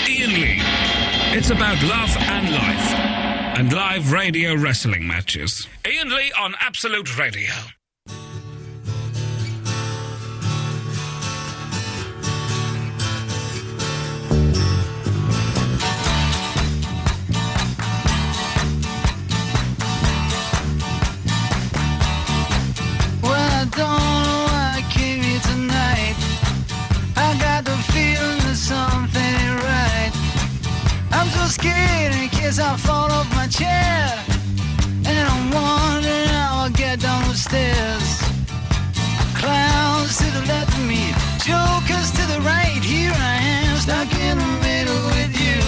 Iain Lee. It's about love and life and live radio wrestling matches. Iain Lee on Absolute Radio. Scared in case I fall off my chair, and I'm wondering how I'll get down the stairs. Clowns to the left of me, jokers to the right. Here I am, stuck in the middle with you.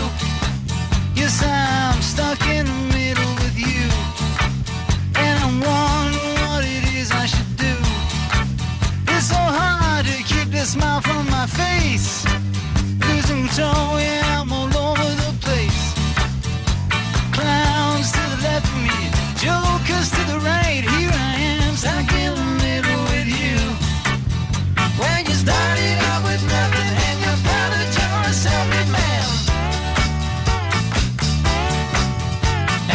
Yes, I'm stuck in the middle with you, and I'm wondering what it is I should do. It's so hard to keep the smile from my face. Losing control, yeah, I'm all over the place. Clowns to the left of me, jokers to the right. Here I am, stuck in the middle with you. When you started out with nothing and you found that you're a self-made man,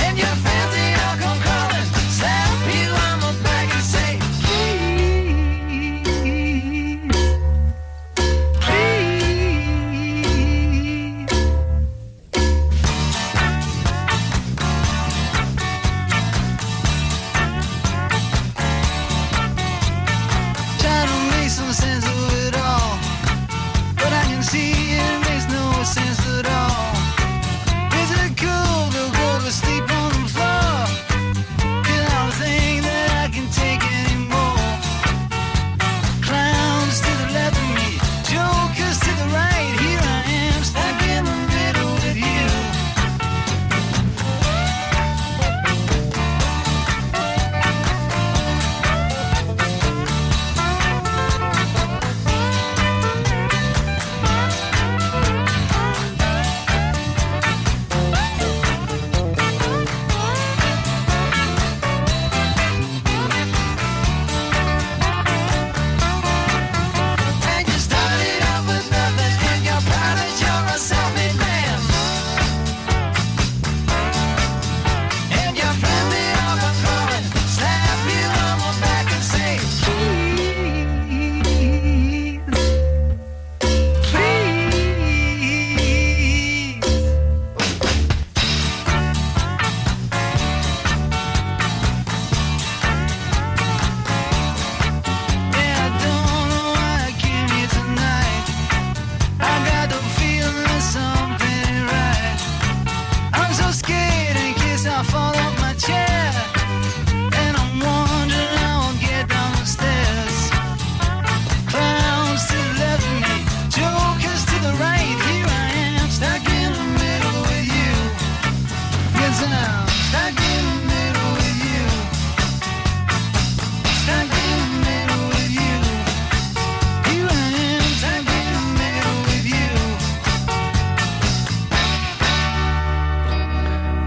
and your friends they all come calling, slap you on the back and say, sense of it all, but I can see it makes no sense at all. Is it cool to go to sleep on the floor? 'Cause I don't think that I can take anymore. Clowns to the left of me, jokers to the right. Here I am, stuck in the middle with you.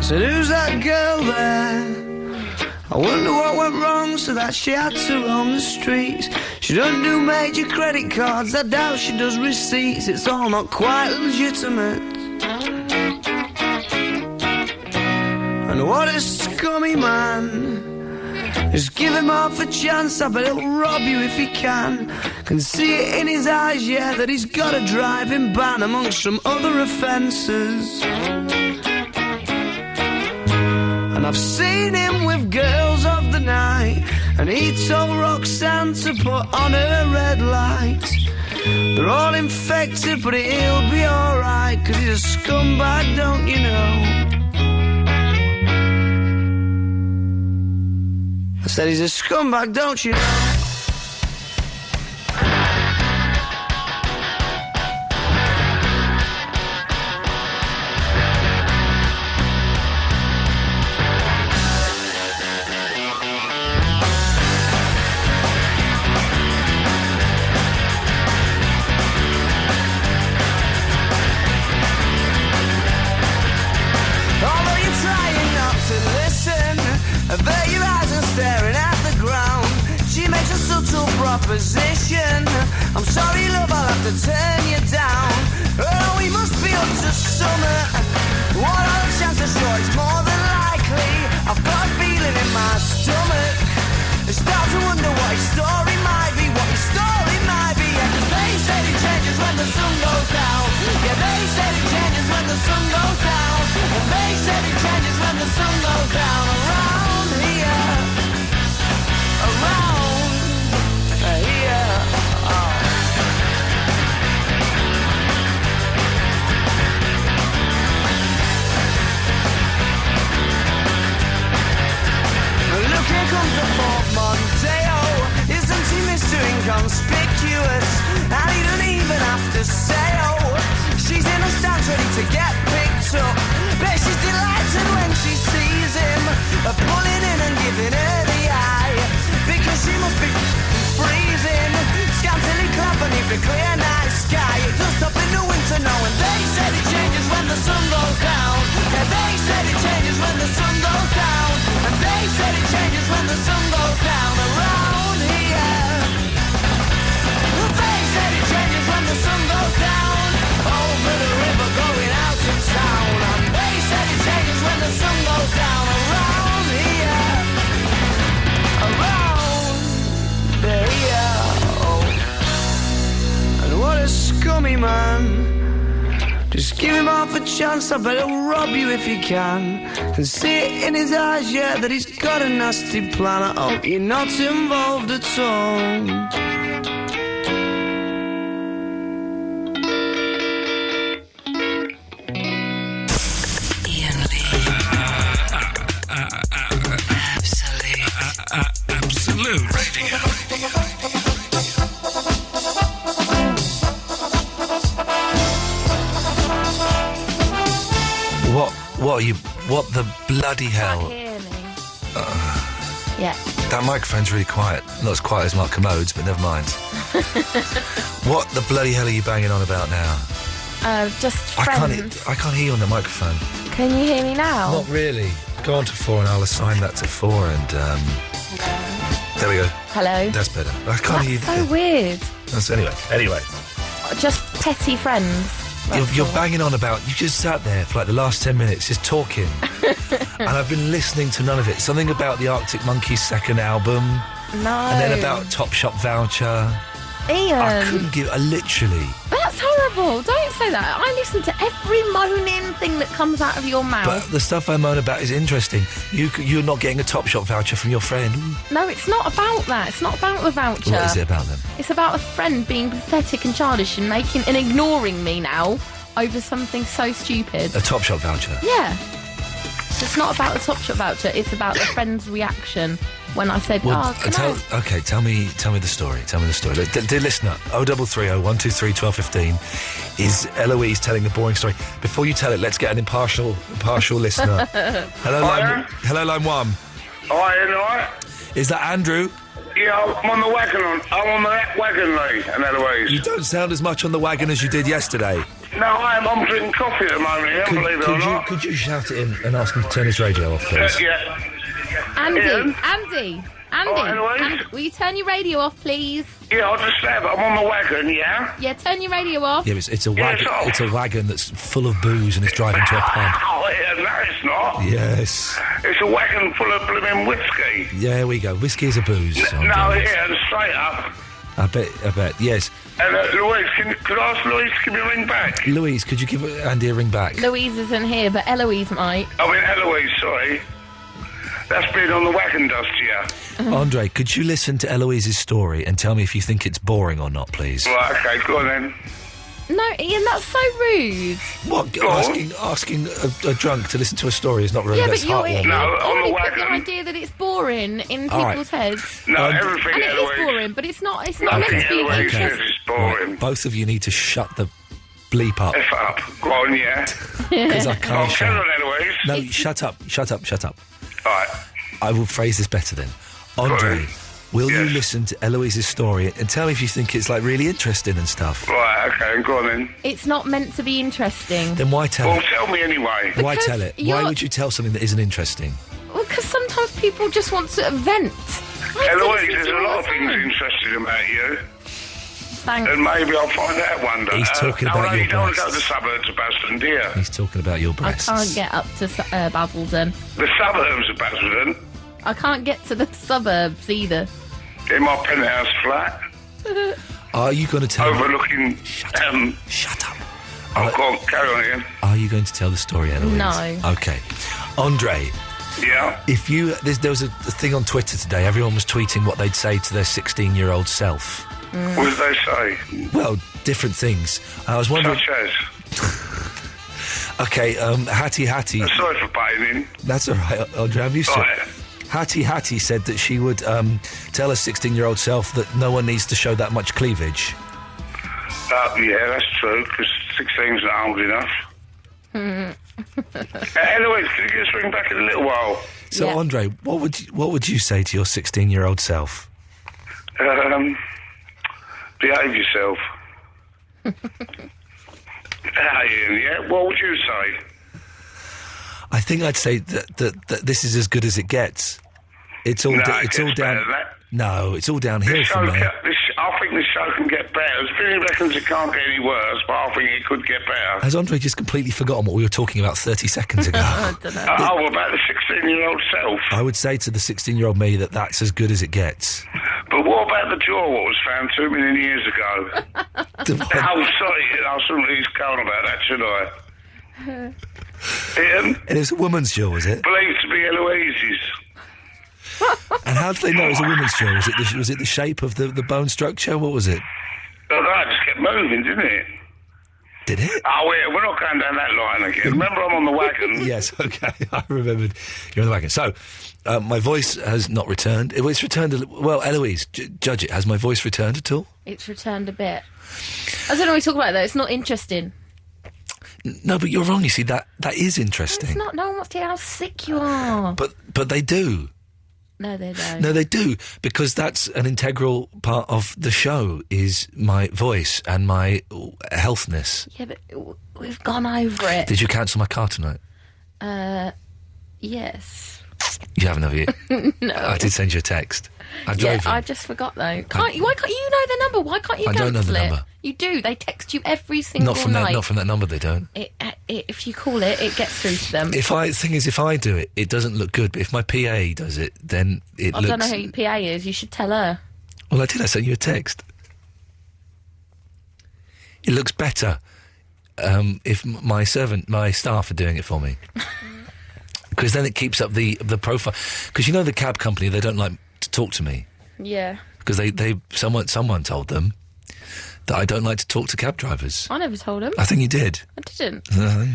Said, who's that girl there? I wonder what went wrong so that she had to roam the streets. She doesn't do major credit cards, I doubt she does receipts. It's all not quite legitimate. And what a scummy man. Just give him half a chance, I bet he'll rob you if he can. Can see it in his eyes, yeah, that he's got a driving ban amongst some other offences. And I've seen him with girls of the night, and he told Roxanne to put on her red light. They're all infected, but he'll be alright, 'cause he's a scumbag, don't you know? I said he's a scumbag, don't you know? Avert your eyes and staring at the ground. She makes a subtle proposition. I'm sorry, love, I'll have to turn you down. Oh, we must be up to to get picked up. Bet she's delighted when she sees him pulling in and giving her the eye, because she must be freezing, scantily clad beneath the clear night sky. It does stop in the winter now, and they said it changes when the sun goes down. Yeah, they said it changes when the sun goes down, and they said it changes when the sun goes down around here. They said it changes when the sun goes down over the river going out of town, and they said it changes when the sun goes down around here, around here. Oh. And what a scummy man. Just give him half a chance, I bet he'll rob you if he can. And see it in his eyes, yeah, that he's got a nasty plan. I hope you're not involved at all. Absolute Radio. What the bloody hell? Can't hear me. Yeah. That microphone's really quiet. Not as quiet as Mark Commode's, but never mind. What the bloody hell are you banging on about now? Just friends. I can't hear you on the microphone. Can you hear me now? Not really. Go on to 4 and I'll assign that to 4 and there we go. Hello. That's better. I can't hear you. So weird. Anyway. Just petty friends. You're banging on about, you just sat there for like the last 10 minutes just talking. And I've been listening to none of it. Something about the Arctic Monkeys' second album. No. And then about Top Shop Voucher. Ian. I couldn't give, literally. That's horrible. Don't say that. I listen to every moaning thing that comes out of your mouth. But the stuff I moan about is interesting. You're not getting a Top Shop voucher from your friend. No, it's not about that. It's not about the voucher. What is it about then? It's about a friend being pathetic and childish and ignoring me now over something so stupid. A Top Shop voucher? Yeah. So it's not about the Top Shop voucher. It's about the friend's reaction when I said, tell me the story. Tell me the story. Dear listener, 0330 123 1215 is Eloise telling the boring story. Before you tell it, let's get an impartial listener. Hello, line 1. Hi, Ian, alright? Is that Andrew? Yeah, I'm on the wagon, Lee, and Eloise. You don't sound as much on the wagon as you did yesterday. No, I'm drinking coffee at the moment, Ian, believe it or not. Could you shout at him and ask him to turn his radio off, please? Yeah. Andy, Eloise? will you turn your radio off, please? Yeah, I'll just say it. I'm on the wagon, yeah? Yeah, turn your radio off. Yeah, it's a wagon. It's a wagon that's full of booze and it's driving to a pub. Oh, yeah, no, it's not. Yes. It's a wagon full of blooming whiskey. Yeah, there we go. Whiskey is a booze. Yeah, straight up. I bet, yes. Louise, could I ask Louise to give me a ring back? Louise, could you give Andy a ring back? Louise isn't here, but Eloise might. I mean, Eloise, sorry. That's been on the wagon dust, yeah. Andre, could you listen to Eloise's story and tell me if you think it's boring or not, please? Right, okay, go on then. No, Ian, that's so rude. What? Asking a drunk to listen to a story is not really yeah, that's heartwarming. No, on the wagon. Put the wagon. idea that it's boring in people's heads. No, everything, and it Eloise. is boring, but it's not meant Okay, to be. Eloise says it's boring. Right, both of you need to shut the bleep up. F up. Go on, yeah. Because I can't Carry on, Eloise. No, shut up. All right. I will phrase this better then. Andre, will you listen to Eloise's story and tell me if you think it's like really interesting and stuff? Right, okay, go on then. It's not meant to be interesting. Then why tell Well, it? tell me anyway. Why tell it? Why would you tell something that isn't interesting? Well, because sometimes people just want to vent. Eloise, there's a lot of things interesting about you. Thanks. And maybe I'll find out one day. He's talking about your you don't want to go to breasts. the suburbs of Basildon, do you? He's talking about your I breasts. can't get up to Basildon. The suburbs of Basildon? I can't get to the suburbs either. In my penthouse flat. Are you going to tell Overlooking... Shut up. Oh, go on, carry on, Ian. Are you going to tell the story, Eloise? No. Okay. Andre, Yeah? if you... There was a thing on Twitter today. Everyone was tweeting what they'd say to their 16-year-old self. What did they say? Well, different things. I was wondering... Such as? Okay, Hattie... Sorry for biting. That's all right, Andre, I'm used to it. Right. Hattie said that she would tell her 16-year-old self that no one needs to show that much cleavage. Yeah, that's true, because 16's not old enough. Eloise, can you just ring back in a little while? So, Yeah. Andre, what would you say to your 16-year-old self? Behave yourself. Ian, yeah? What would you say? I think I'd say that this is as good as it gets. It's all No, it's it all gets down. better than that. No, it's all downhill This show from there. I think this show can get better. Vinny reckons it can't get any worse, but I think it could get better. Has Andre just completely forgotten what we were talking about 30 seconds ago? I don't know. Oh, about the 16-year-old self. I would say to the 16-year-old me that that's as good as it gets. But what about the jaw what was found 2 million years ago? The one- Oh, sorry, I shouldn't leave count about that, should I? Ian, and it's a woman's jaw, is it? believed to be Eloise's. And how did they know it was a woman's jaw? Was it the shape of the bone structure? What was it? Oh, that just kept moving, didn't it? Did it? Oh, yeah, we're not going down that line again. Remember, I'm on the wagon. Yes, okay. I remembered you're on the wagon. So, my voice has not returned. It's returned. Well, Eloise, judge it. Has my voice returned at all? It's returned a bit. I don't know what we talk about, though. It's not interesting. No, but you're wrong. You see, that is interesting. It's not. No one wants to hear how sick you are. But they do. No, they don't. No, they do, because that's an integral part of the show, is my voice and my healthness. Yeah, but we've gone over it. Did you cancel my car tonight? Yes. You haven't, have you? No. I did send you a text. I Yeah, drove you. I just forgot, though. Why can't you know the number? Why can't you I cancel don't know the it? number. You do. They text you every single Not from night. that. Not from that number. They don't. If you call it, it gets through to them. If I do it, it doesn't look good. But if my PA does it, then it I looks. don't know who your PA is. You should tell her. Well, I did. I sent you a text. It looks better if my staff are doing it for me, because then it keeps up the profile. Because the cab company, they don't like to talk to me Yeah. because someone told them that I don't like to talk to cab drivers. I never told him. I think you did. I didn't. Yeah.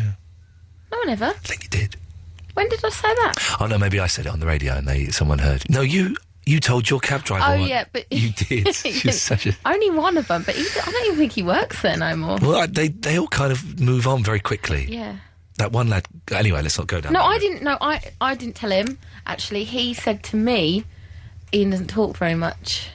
No, I never. I think you did. When did I say that? Oh no, maybe I said it on the radio and someone heard. No, you told your cab driver. Oh, one. yeah, but... You did. She's such a... Only one of them, but I don't even think he works there no more. Well, they all kind of move on very quickly. Yeah. That one lad... Anyway, let's not go down No, that I route. didn't. No, I didn't tell him. Actually, he said to me, Ian doesn't talk very much.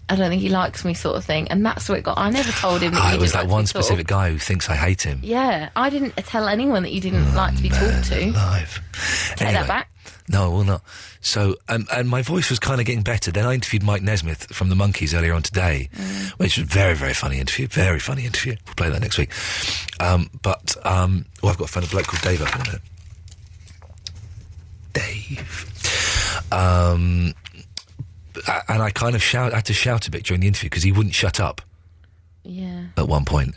I don't think he likes me, sort of thing. And that's what it got. I never told him that It you was didn't that like one to be talked. specific guy who thinks I hate him. Yeah, I didn't tell anyone that you didn't like to be talked to. Alive. Take that back. No, I will not. So, and my voice was kind of getting better. Then I interviewed Mike Nesmith from the Monkees earlier on today, which was a very, very funny interview. Very funny interview. We'll play that next week. I've got a friend, a bloke called Dave up in a minute. Dave. And I kind of had to shout a bit during the interview because he wouldn't shut up Yeah. at one point,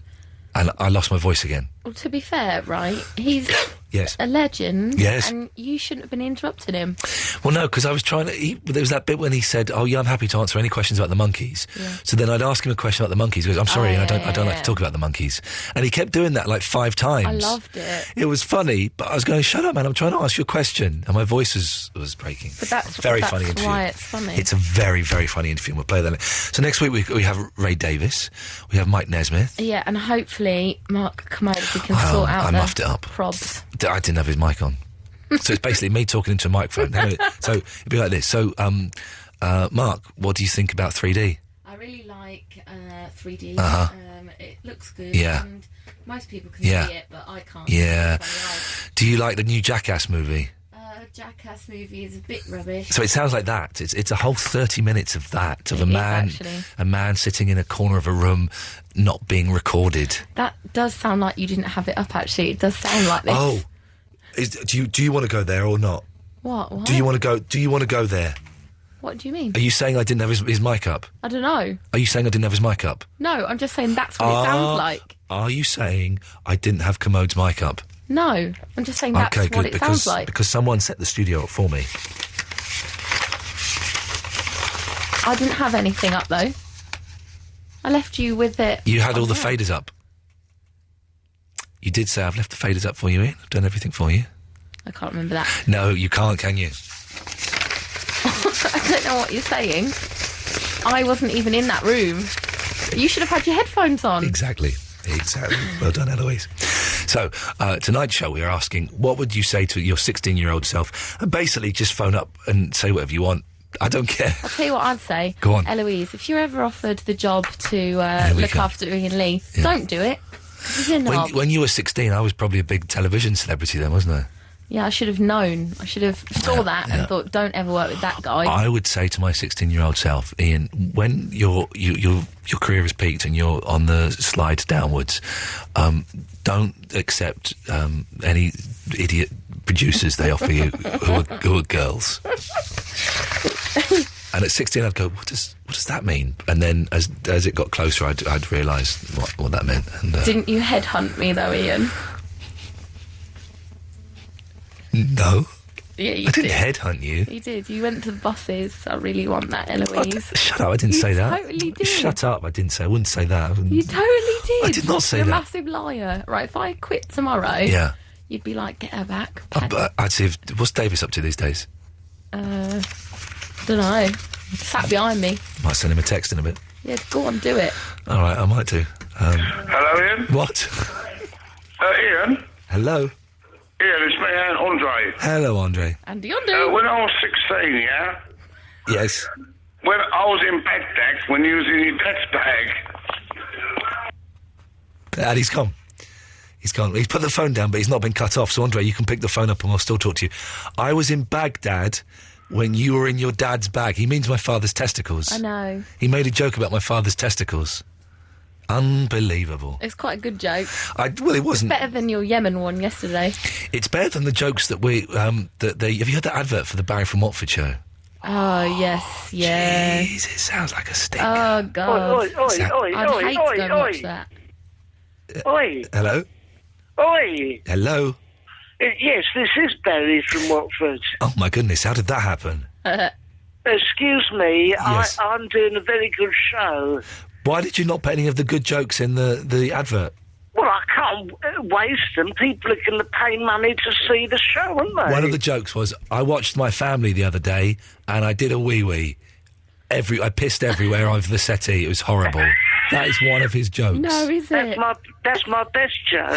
and I lost my voice again. Well, to be fair, right, he's Yes. a legend. Yes. And you shouldn't have been interrupting him. Well, no, because I was trying to... there was that bit when he said, "Oh, yeah, I'm happy to answer any questions about the Monkees." Yeah. So then I'd ask him a question about the Monkees. He goes, "I'm sorry, Oh, I don't like yeah. to talk about the Monkees." And he kept doing that like 5 times. I loved it. It was funny, but I was going, "Shut up, man! I'm trying to ask you a question," and my voice was breaking. But that's very funny interview. why it's funny. It's a very, very funny interview. And we'll play that. So next week we have Ray Davis, we have Mike Nesmith. Yeah, and hopefully Mark Commodity can Well, sort out I the muffed it up. probs. I didn't have his mic on. So it's basically me talking into a microphone. So it'd be like this. So, Mark, what do you think about 3D? I really like 3D. Uh-huh. It looks good. Yeah. And most people can Yeah. see it, but I can't. Yeah. It's Do you like the new Jackass movie? Jackass movie is a bit rubbish. So it sounds like that. It's a whole 30 minutes of that, of It a is, man actually. sitting in a corner of a room, not being recorded. That does sound like you didn't have it up, actually. It does sound like this. Oh, do you want to go there or not? What? Do you want to go there? What do you mean? Are you saying I didn't have his mic up? I don't know. Are you saying I didn't have his mic up? No, I'm just saying that's what it sounds like. Are you saying I didn't have Commode's mic up? No, I'm just saying that's Okay, what good, it sounds like. because someone set the studio up for me. I didn't have anything up, though. I left you with it. You had all the there. faders up. You did say, "I've left the faders up for you, Ian. I've done everything for you." I can't remember that. No, you can't, can you? I don't know what you're saying. I wasn't even in that room. You should have had your headphones on. Exactly. Well done, Eloise. So, tonight's show, we are asking, what would you say to your 16-year-old self? And basically, just phone up and say whatever you want. I don't care. I'll tell you what I'd say. Go on. Eloise, if you're ever offered the job to we look go. after Iain Lee, don't do it. He's a knob. When you were 16, I was probably a big television celebrity then, wasn't I? Yeah, I should have known. I should have saw that and thought, don't ever work with that guy. I would say to my 16-year-old self, Iain, when your career has peaked and you're on the slide downwards, don't accept any idiot producers they offer you who are girls. And at 16, I'd go, what does that mean? And then as it got closer, I'd realise what that meant. And, Didn't you headhunt me though, Iain? No. Yeah, you I didn't did. headhunt you. You did. You went to the bosses. I really want that, Eloise. Shut up, I didn't say that. Totally did. Shut up, I wouldn't say that. You totally did. I did not say You're that. a massive liar. Right, if I quit tomorrow, Yeah. you'd be like, get her back. I'd see what's Davis up to these days? Don't know. Sat behind me. Might send him a text in a bit. Yeah, go on, do it. All right, I might do. Hello, Ian? What? Ian? Hello? Ian, it's me, Andre. Hello, Andre. Andy Undo. When I was 16, yeah? Yes. When I was in Baghdad, when you was in your dad's bag. And he's gone. He's gone. He's put the phone down, but he's not been cut off. So, Andre, you can pick the phone up and I'll still talk to you. I was in Baghdad when you were in your dad's bag. He means my father's testicles. I know. He made a joke about my father's testicles. Unbelievable. It's quite a good joke. Well, it wasn't. Better than your Yemen one yesterday. It's better than the jokes that have you heard that advert for the Barry from Watford show? Oh, yes, yeah. Jeez, it sounds like a stink. Oh, God. Oi, oi, I'd hate to go and watch that. Oi, Hello? oi. Hello? Yes, this is Barry from Watford. Oh, my goodness, how did that happen? Excuse me, Yes. I'm doing a very good show. Why did you not put any of the good jokes in the advert? Well, I can't waste them. People are going to pay money to see the show, aren't they? One of the jokes was, I watched my family the other day and I did a wee-wee. I pissed everywhere over the settee. It was horrible. That is one of his jokes. No, is it? That's my best joke.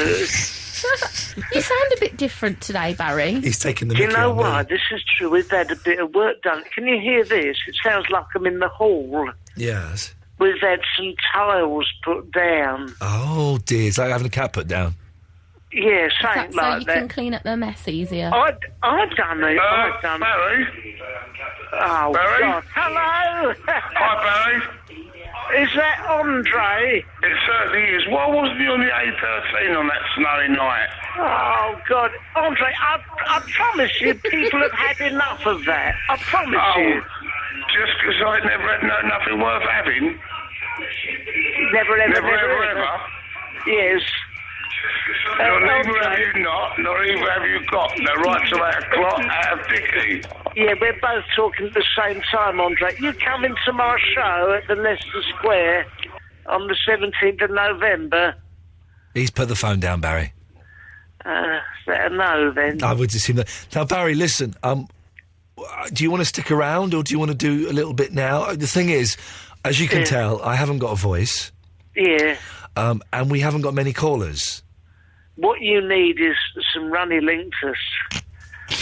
You sound a bit different today, Barry. He's taking the Do you mickey know on me. why? This is true. We've had a bit of work done. Can you hear this? It sounds like I'm in the hall. Yes. We've had some tiles put down. Oh, dear. It's like having a cat put down. Yeah, Is that something so like you that. can clean up the mess easier? I've done it. I've done it. Barry? Oh, Barry? God. Hello? Hi, Barry. Is that Andre? It certainly is. Why wasn't you on the A13 on that snowy night? Oh, God. Andre, I promise you people have had enough of that. I promise you. Just because I never had nothing worth having? Never, ever, Never, ever? Yes. Neither have Andre. you not, nor either have you got. They're right to our clock out of Dicky. Yeah, we're both talking at the same time, Andre. You come into my show at the Leicester Square on the 17th of November. He's put the phone down, Barry. Better know, then. I would assume that. Now, Barry, listen, do you want to stick around or do you want to do a little bit now? The thing is, as you can tell, I haven't got a voice. Yeah. And we haven't got many callers. What you need is some runny linctus.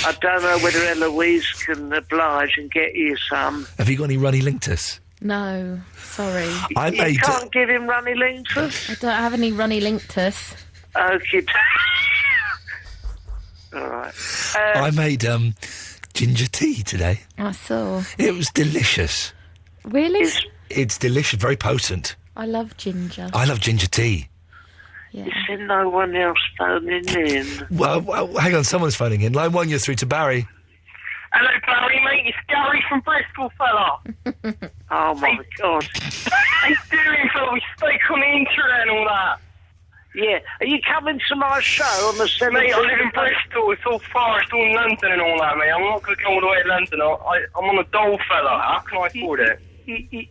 I don't know whether Eloise can oblige and get you some. Have you got any runny linctus? No, sorry. I You made... can't give him runny linctus? I don't have any runny linctus. Okay. All right. I made ginger tea today. I saw. It was delicious. Really? It's delicious, very potent. I love ginger. I love ginger tea. Yeah. Is there no one else phoning in? Well, hang on, someone's phoning in. Line 1, you're through to Barry. Hello, Barry, mate. It's Gary from Bristol, fella. Oh, my God. How you doing, fella? We spoke on the internet and all that. Yeah. Are you coming to my show on the 17th? Mate, I live in Bristol. It's all far. It's all in London and all that, mate. I'm not going to come all the way to London. I'm on a dole, fella. How can I afford it?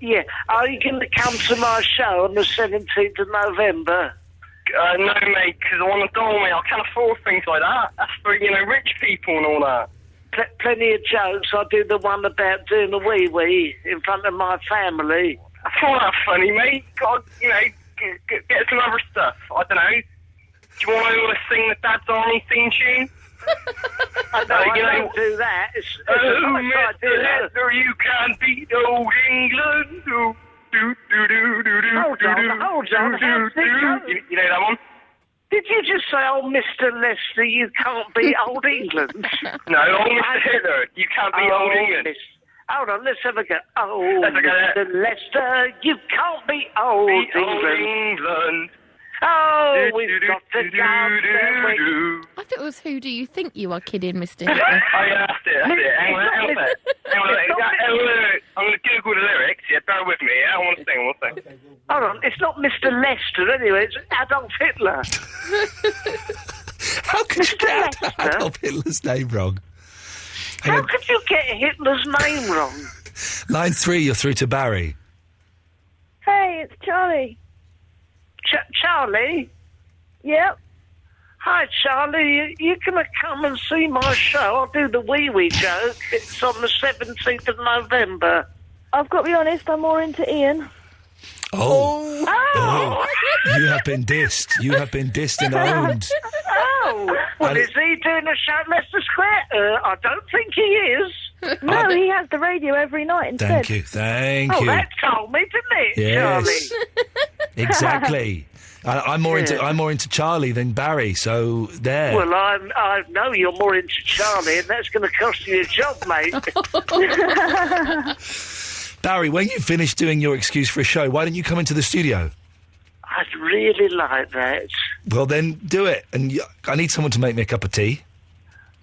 Yeah. Are you going to come to my show on the 17th of November? No, mate, because I'm on a dole, mate. I can't afford things like that. That's for, rich people and all that. Plenty of jokes. I do the one about doing a wee-wee in front of my family. That's all that funny, mate. God, get some other stuff. I don't know. Do you want to sing the Dad's Army theme tune? I don't do that. Mr. Lester, you can't beat old England. Hold on. How's it going? You know that one? Did you just say, oh, Mr. Lester, you can't beat old England? No, old Mr. Hitler, you can't beat old England. Hold on, let's have a go. Oh, Mr. Lester, you can't beat old England. Oh, we've got to go. I thought it was Who Do You Think You Are Kidding, Mr. Hitler? Oh, yeah, that's it. Hang on. I'm going to Google the lyrics. Yeah, bear with me. I want to sing. Hold on, it's not Mr. Lester anyway, it's Adolf Hitler. How could you get Adolf Hitler's name wrong? How could you get Hitler's name wrong? Line 3, you're through to Barry. Hey, it's Charlie. Charlie? Yep. Hi, Charlie. You can come and see my show. I'll do the wee-wee joke. It's on the 17th of November. I've got to be honest, I'm more into Iain. Oh. You have been dissed. You have been dissed and owned. Oh. Well, is he doing a show at Leicester Square? I don't think he is. No, he has the radio every night instead. Thank you. Oh, that told me, didn't it, Yes. Charlie? Exactly. I'm more into Charlie than Barry, so there. Well, I know you're more into Charlie, and that's going to cost you your job, mate. Barry, when you finish doing your excuse for a show, why don't you come into the studio? I'd really like that. Well, then do it. And I need someone to make me a cup of tea.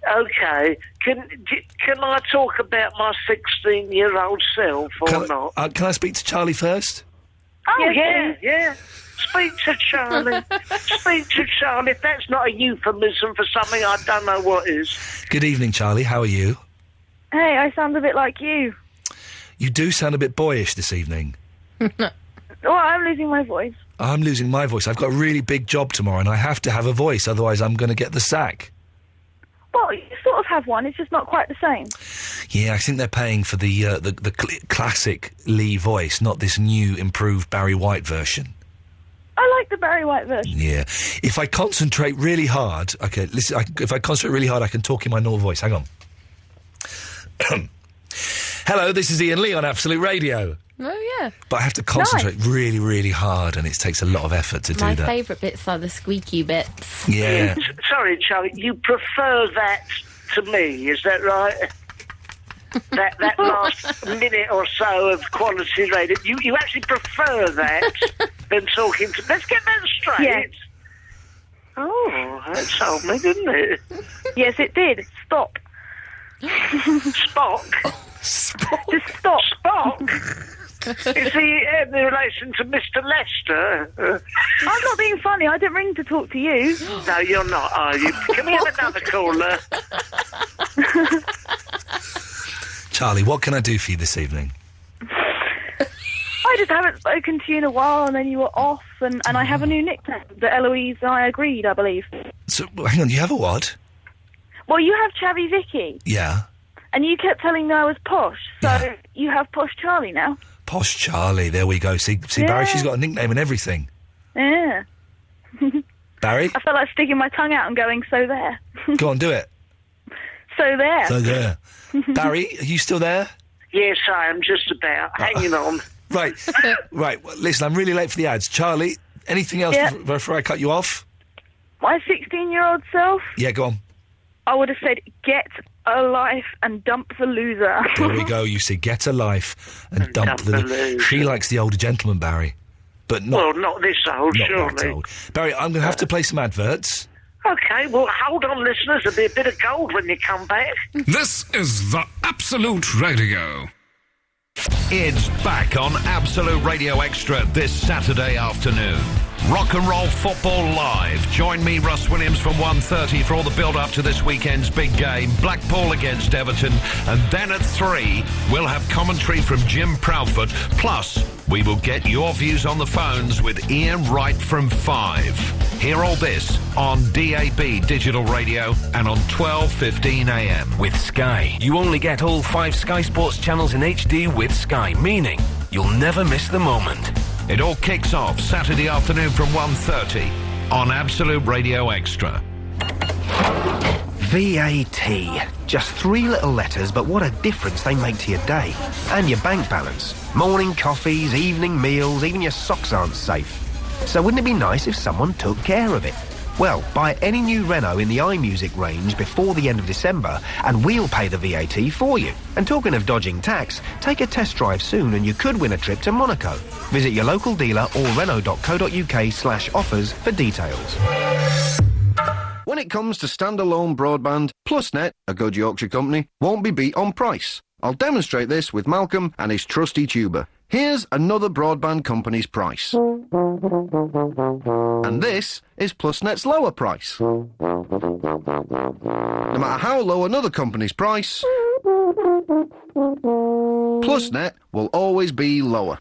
Okay. Can I talk about my 16-year-old self or not? Can I speak to Charlie first? Oh, yeah. Speak to Charlie. Speak to Charlie. If that's not a euphemism for something, I don't know what is. Good evening, Charlie. How are you? Hey, I sound a bit like you. You do sound a bit boyish this evening. Well, I'm losing my voice. I'm losing my voice. I've got a really big job tomorrow, and I have to have a voice, otherwise I'm going to get the sack. Well, you sort of have one, it's just not quite the same. Yeah, I think they're paying for the classic Lee voice, not this new, improved Barry White version. I like the Barry White version. Yeah. If I concentrate really hard... Okay, listen, if I concentrate really hard, I can talk in my normal voice. Hang on. Hello, this is Iain Lee on Absolute Radio. Oh, yeah. But I have to concentrate really, really hard, and it takes a lot of effort to do that. My favourite bits are the squeaky bits. Yeah. Sorry, Charlie, you prefer that to me, is that right? that last minute or so of quality radio, you actually prefer that than talking to... Let's get that straight. Yes. Oh, that told me, didn't it? Yes, it did. Stop. Spock? Just stop. Spock? Is he in relation to Mr. Lester? I'm not being funny. I didn't ring to talk to you. No, you're not, are you? Can we have another caller? Charlie, what can I do for you this evening? I just haven't spoken to you in a while, and then you were off, and I have a new nickname that Eloise and I agreed, I believe. So, hang on, you have a what? Well, you have Chavvy Vicky. Yeah. And you kept telling me I was posh, so you have Posh Charlie now. Posh Charlie, there we go. See, Barry, she's got a nickname and everything. Yeah. Barry? I felt like sticking my tongue out and going, so there. Go on, do it. So there. So there. Barry, are you still there? Yes, I am, just about. Hanging on. Right. Right. Well, listen, I'm really late for the ads. Charlie, anything else before I cut you off? My 16-year-old self? Yeah, go on. I would have said, get a life and dump the loser. There we go. You see, get a life and dump the loser. She likes the older gentleman, Barry. But not... Well, not this old, not surely. that old. Barry, I'm going to have to play some adverts. OK, well, hold on, listeners. There'll be a bit of gold when you come back. This is the Absolute Radio. It's back on Absolute Radio Extra this Saturday afternoon. Rock and Roll Football Live. Join me, Russ Williams, from 1:30 for all the build-up to this weekend's big game, Blackpool against Everton. And then at 3, we'll have commentary from Jim Proudfoot. Plus, we will get your views on the phones with Ian Wright from 5. Hear all this on DAB Digital Radio and on 12:15 a.m. With Sky, you only get all 5 Sky Sports channels in HD with Sky, meaning you'll never miss the moment. It all kicks off Saturday afternoon from 1:30. on Absolute Radio Extra. VAT. Just 3 little letters, but what a difference they make to your day. And your bank balance. Morning coffees, evening meals, even your socks aren't safe. So wouldn't it be nice if someone took care of it? Well, buy any new Renault in the iMusic range before the end of December and we'll pay the VAT for you. And talking of dodging tax, take a test drive soon and you could win a trip to Monaco. Visit your local dealer or renault.co.uk/offers for details. When it comes to standalone broadband, PlusNet, a good Yorkshire company, won't be beat on price. I'll demonstrate this with Malcolm and his trusty tuber. Here's another broadband company's price. And this is PlusNet's lower price. No matter how low another company's price, PlusNet will always be lower.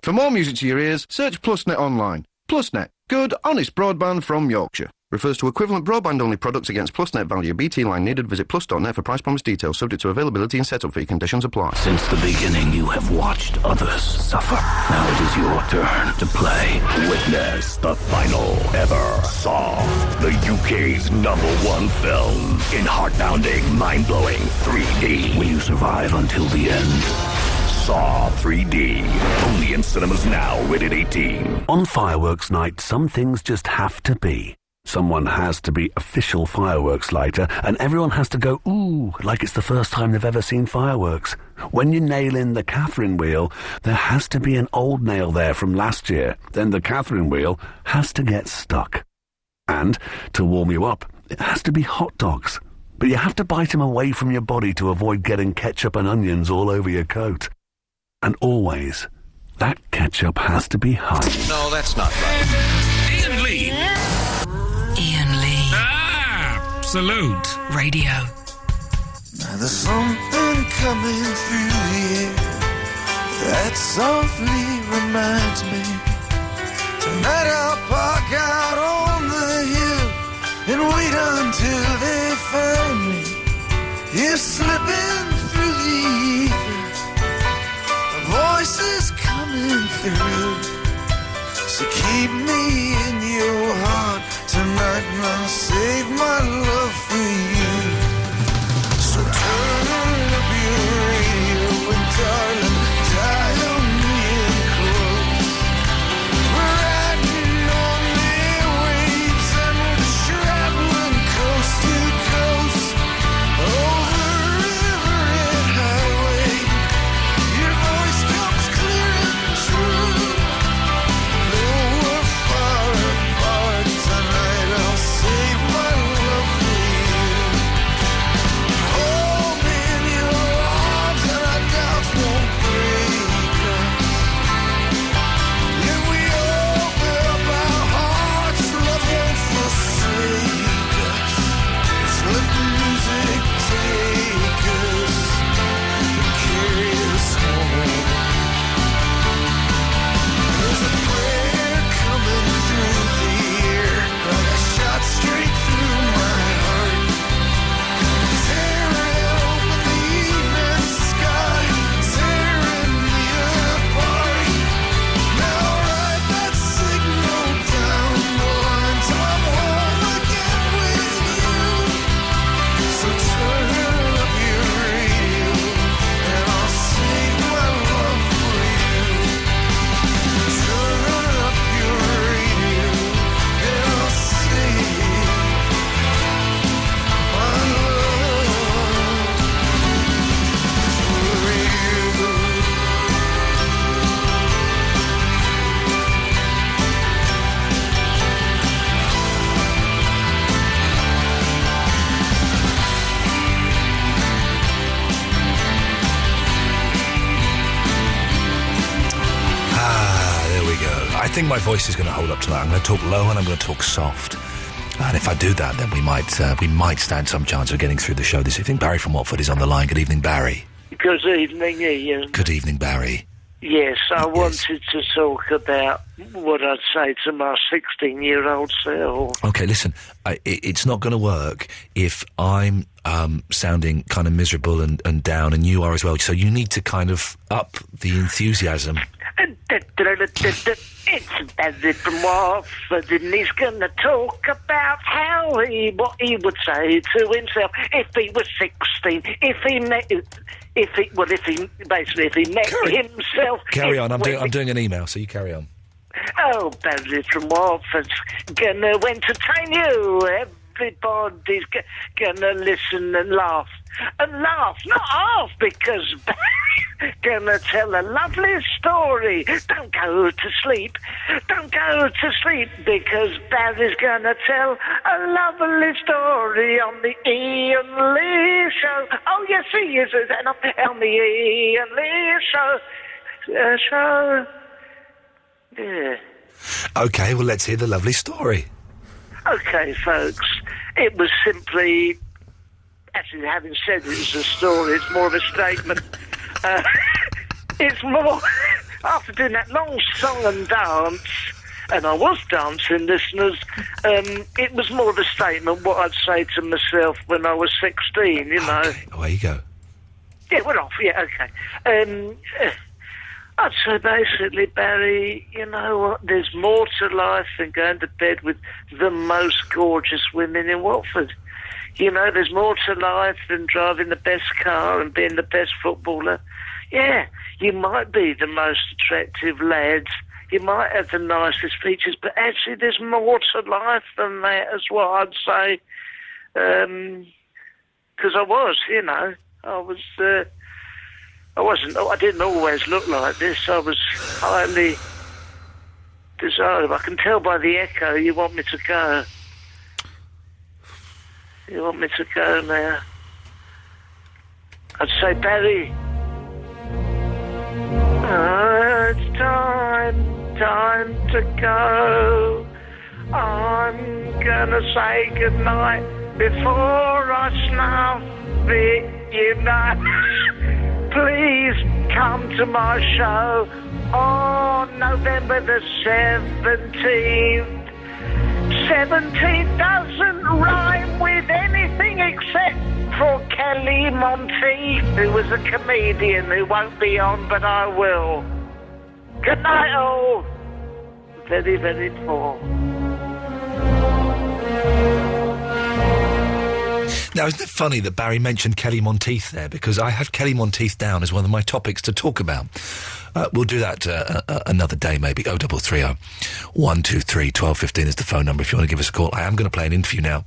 For more music to your ears, search PlusNet online. PlusNet, good, honest broadband from Yorkshire. Refers to equivalent broadband-only products against PlusNet value. BT line needed. Visit plus.net for price promise details. Subject to availability and setup fee. Conditions apply. Since the beginning, you have watched others suffer. Now it is your turn to play. Witness the final ever Saw, the UK's #1 film in heart-pounding, mind-blowing 3D. Will you survive until the end? Saw 3D. Only in cinemas now. Rated 18. On fireworks night, some things just have to be. Someone has to be official fireworks lighter, and everyone has to go, ooh, like it's the first time they've ever seen fireworks. When you nail in the Catherine wheel, there has to be an old nail there from last year. Then the Catherine wheel has to get stuck. And, to warm you up, it has to be hot dogs. But you have to bite them away from your body to avoid getting ketchup and onions all over your coat. And always, that ketchup has to be hot. No, that's not right. Iain Lee. Iain Lee. Absolute Radio. Now there's something coming through the air that softly reminds me. Tonight I'll park out on the hill and wait until they find me. You're slipping through the ether. A voice is coming through. So keep me in your heart tonight and I'll save my love for you. So turn up your radio and darling, dial me in close. We're riding on the waves and we're traveling coast to coast. Over river and highway, your voice comes clear and true. Though we're far apart tonight, I'll save my love for you. Hold me in your arms and our doubts won't break us. If we open up our hearts, love won't forsake us. Just let the music take us and carry us home. There's a prayer coming through the air, like a shot straight through my heart. Tearing open the evening sky, tearing me apart. Now write that signal down the line till I'm home again with you. So turn up your radio and I'll save my love for you. Turn up your radio and I'll save my love for you. There we go. I think my voice is going to hold up tonight. I'm going to talk low and I'm going to talk soft. And if I do that, then we might stand some chance of getting through the show this evening. Barry from Watford is on the line. Good evening, Barry. Good evening, Ian. Good evening, Barry. Yes, I wanted to talk about what I'd say to my 16-year-old self. Okay, listen, it's not going to work if I'm sounding kind of miserable and down, and you are as well. So you need to kind of up the enthusiasm. It's Barry from Watford, and he's going to talk about what he would say to himself if he was 16, if he met himself. Carry on. I'm doing an email, so you carry on. Oh, Barry from Watford's gonna entertain you. Everybody's gonna listen and laugh. And laugh, not half, because Barry's gonna tell a lovely story. Don't go to sleep. Don't go to sleep, because Barry's gonna tell a lovely story on the Iain Lee Show. Oh, yes, he is. On the Iain Lee Show. Yeah. OK, well, let's hear the lovely story. OK, folks. It was simply... Actually, having said it's a story, it's more of a statement. It's more... After doing that long song and dance, and I was dancing, listeners, it was more of a statement what I'd say to myself when I was 16, you know. Okay, away you go. Yeah, we're off, yeah, OK. I'd say basically, Barry, you know what, there's more to life than going to bed with the most gorgeous women in Watford. You know, there's more to life than driving the best car and being the best footballer. Yeah, you might be the most attractive lads, you might have the nicest features, but actually there's more to life than that as well, I'd say. Because I was, you know, I didn't always look like this. I was highly desirable. I can tell by the echo you want me to go. You want me to go now? I'd say, Barry, it's time to go. I'm gonna say goodnight before I snuff it, you know. Please come to my show on November the 17th. 17 doesn't rhyme with anything except for Kelly Monteith, who was a comedian who won't be on, but I will. Good night, all. Very, very poor. Now, isn't it funny that Barry mentioned Kelly Monteith there? Because I have Kelly Monteith down as one of my topics to talk about. We'll do that another day, maybe. 0330 123 1215 is the phone number if you want to give us a call. I am going to play an interview now.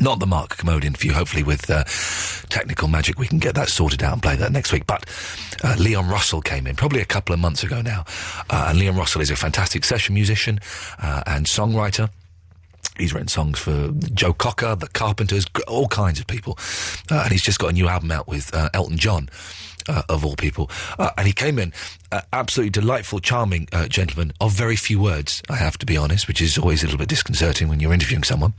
Not the Mark Commode interview. Hopefully with technical magic we can get that sorted out and play that next week. But Leon Russell came in probably a couple of months ago now. And Leon Russell is a fantastic session musician and songwriter. He's written songs for Joe Cocker, the Carpenters, all kinds of people. And he's just got a new album out with Elton John, of all people. And he came in, absolutely delightful, charming gentleman of very few words, I have to be honest, which is always a little bit disconcerting when you're interviewing someone.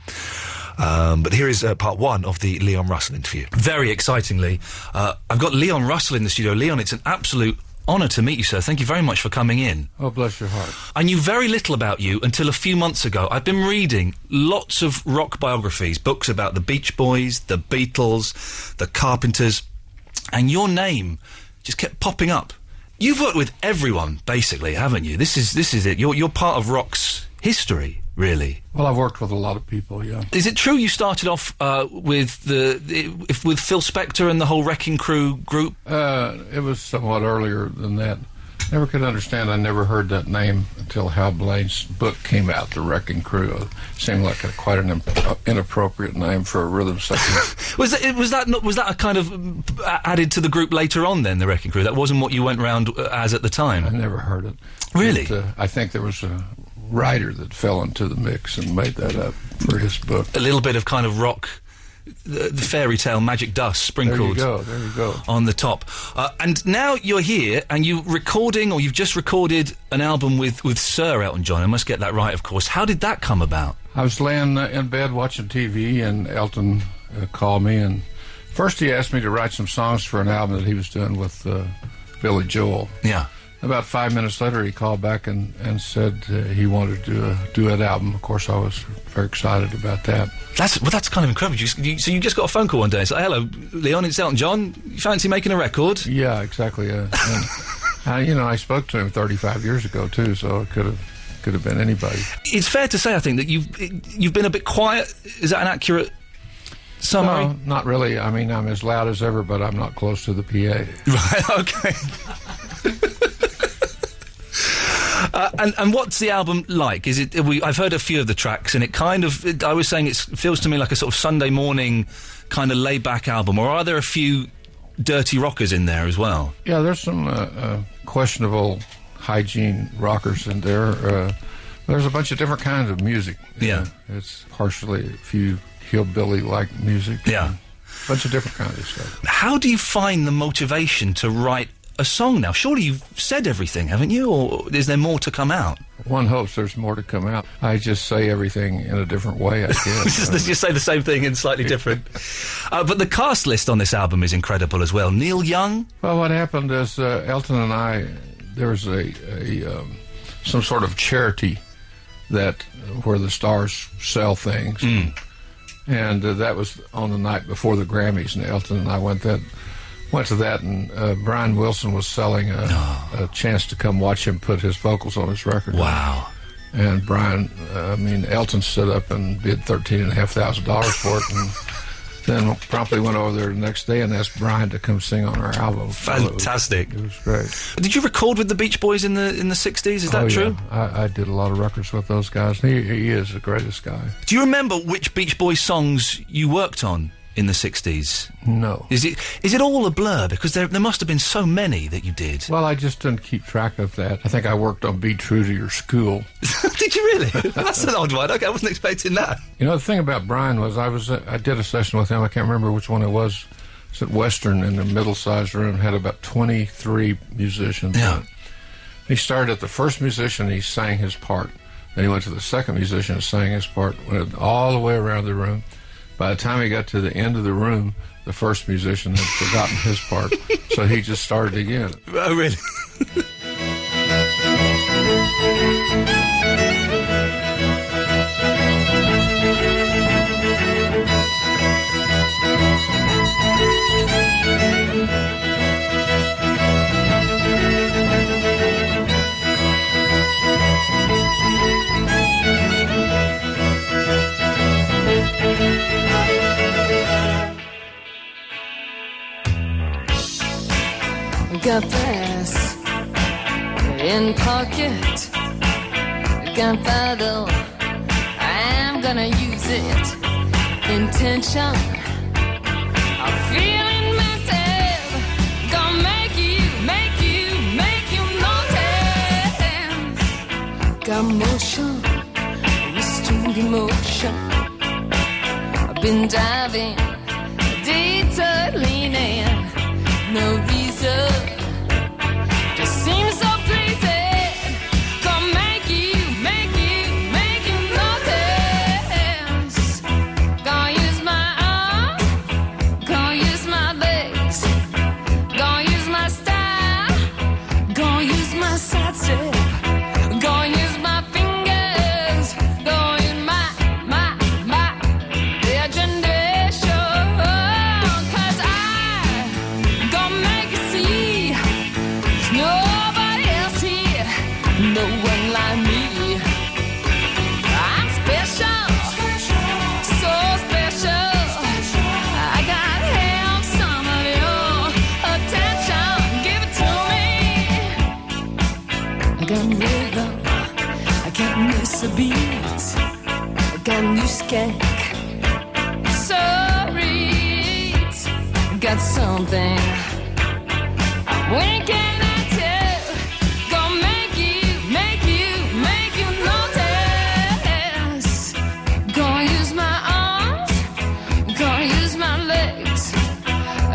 But here is part one of the Leon Russell interview. Very excitingly, I've got Leon Russell in the studio. Leon, it's an absolute honour to meet you, sir. Thank you very much for coming in. Oh, bless your heart. I knew very little about you until a few months ago. I've been reading lots of rock biographies, books about the Beach Boys, the Beatles, the Carpenters, and your name just kept popping up. You've worked with everyone, basically, haven't you? This is it. You're part of rock's history, really. Well, I've worked with a lot of people, yeah. Is it true you started off with with Phil Spector and the whole Wrecking Crew group? It was somewhat earlier than that. Never could understand. I never heard that name until Hal Blaine's book came out, The Wrecking Crew. It seemed like quite an inappropriate name for a rhythm section. Was that a kind of added to the group later on then, The Wrecking Crew? That wasn't what you went round as at the time? I never heard it. Really? But, I think there was a writer that fell into the mix and made that up for his book. A little bit of kind of rock, the fairy tale magic dust sprinkled there you go. On the top. And now you're here and you've just recorded an album with Sir Elton John. I must get that right, of course. How did that come about? I was laying in bed watching TV and Elton called me, and first he asked me to write some songs for an album that he was doing with Billy Joel. Yeah. About 5 minutes later, he called back and said he wanted to do a duet album. Of course, I was very excited about that. That's kind of incredible. So you just got a phone call one day and said, "Hello, Leon, it's Elton John. You fancy making a record?" Yeah, exactly. I spoke to him 35 years ago too, so it could have been anybody. It's fair to say, I think, that you've been a bit quiet. Is that an accurate summary? No, not really. I mean, I'm as loud as ever, but I'm not close to the PA. Right. Okay. And what's the album like? Is it? I've heard a few of the tracks, and it kind of. I was saying it feels to me like a sort of Sunday morning kind of laid-back album. Or are there a few dirty rockers in there as well? Yeah, there's some questionable hygiene rockers in there. There's a bunch of different kinds of music. Yeah, it's partially a few hillbilly-like music. Yeah, a bunch of different kinds of stuff. How do you find the motivation to write a song now? Surely you've said everything, haven't you? Or is there more to come out? One hopes there's more to come out. I just say everything in a different way, I guess. Just say the same thing in slightly different. But the cast list on this album is incredible as well. Neil Young? Well, what happened is Elton and I, there was some sort of charity where the stars sell things. And that was on the night before the Grammys, and Elton and I went to that, and Brian Wilson was selling a chance to come watch him put his vocals on his record. Wow. And Brian, Elton stood up and bid $13,500 for it, and then promptly went over there the next day and asked Brian to come sing on our album. Fantastic. It was great. Did you record with the Beach Boys in the 60s? Is that true? Yeah. I did a lot of records with those guys. He is the greatest guy. Do you remember which Beach Boys songs you worked on in the 60s? No. Is it all a blur? Because there must have been so many that you did. Well, I just didn't keep track of that. I think I worked on Be True to Your School. Did you really? That's an odd one. Okay, I wasn't expecting that. You know, the thing about Brian was I did a session with him. I can't remember which one it was. It's at Western in a middle-sized room. Had about 23 musicians. Yeah. He started at the first musician. He sang his part. Then he went to the second musician and sang his part. Went all the way around the room. By the time he got to the end of the room, the first musician had forgotten his part, so he just started again. Oh, really? Got this in pocket, gunpowder, I'm gonna use it. Intention, I'm feeling mental, gonna make you notice. Got motion, restored emotion, I've been diving, detour leaning, no reason. Seems so pleasing. Gonna make you notice. Gonna use my arms, gonna use my legs, gonna use my style, gonna use my side step, gonna use my fingers, gonna use my imagination. 'Cause I gonna make you see. Nobody else here, no one like me. I'm special, so special. I gotta have some of your attention. Give it to me. I got rhythm, I can't miss a beat. I got new skank, so read. Got something I'm winking.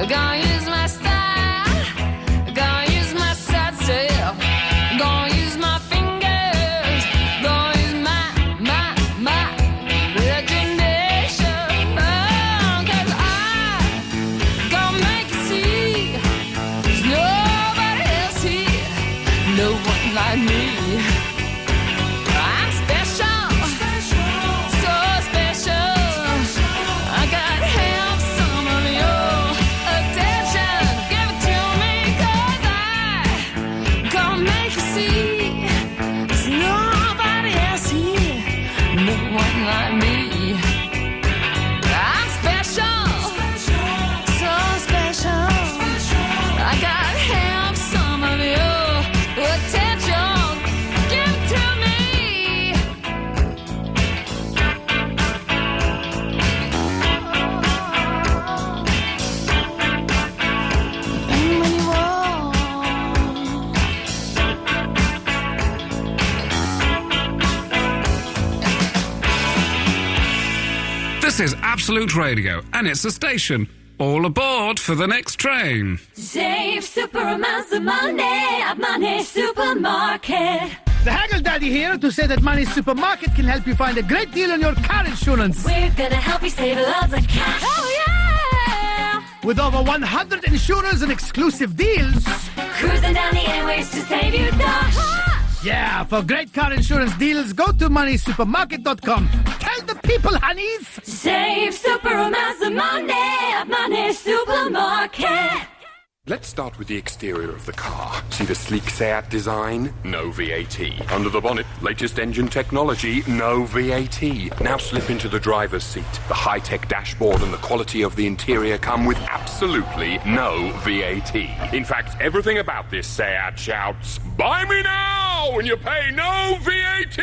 Gonna use my style, gonna use my side step, gonna use my fingers, gonna use my imagination. 'Cause I gonna make you see. This is Absolute Radio, and it's a station. All aboard for the next train. Save super amounts of money at Money Supermarket. The Haggle Daddy here to say that Money Supermarket can help you find a great deal on your car insurance. We're gonna help you save lots of cash. Oh, yeah! With over 100 insurers and exclusive deals. Cruising down the airways to save you dash. Yeah, for great car insurance deals, go to moneysupermarket.com. Tell the people, honeys. Save super amounts of money at Money Supermarket. Let's start with the exterior of the car. See the sleek Seat design? No VAT. Under the bonnet, latest engine technology? No VAT. Now slip into the driver's seat. The high-tech dashboard and the quality of the interior come with absolutely no VAT. In fact, everything about this Seat shouts, "Buy me now and you pay no VAT!"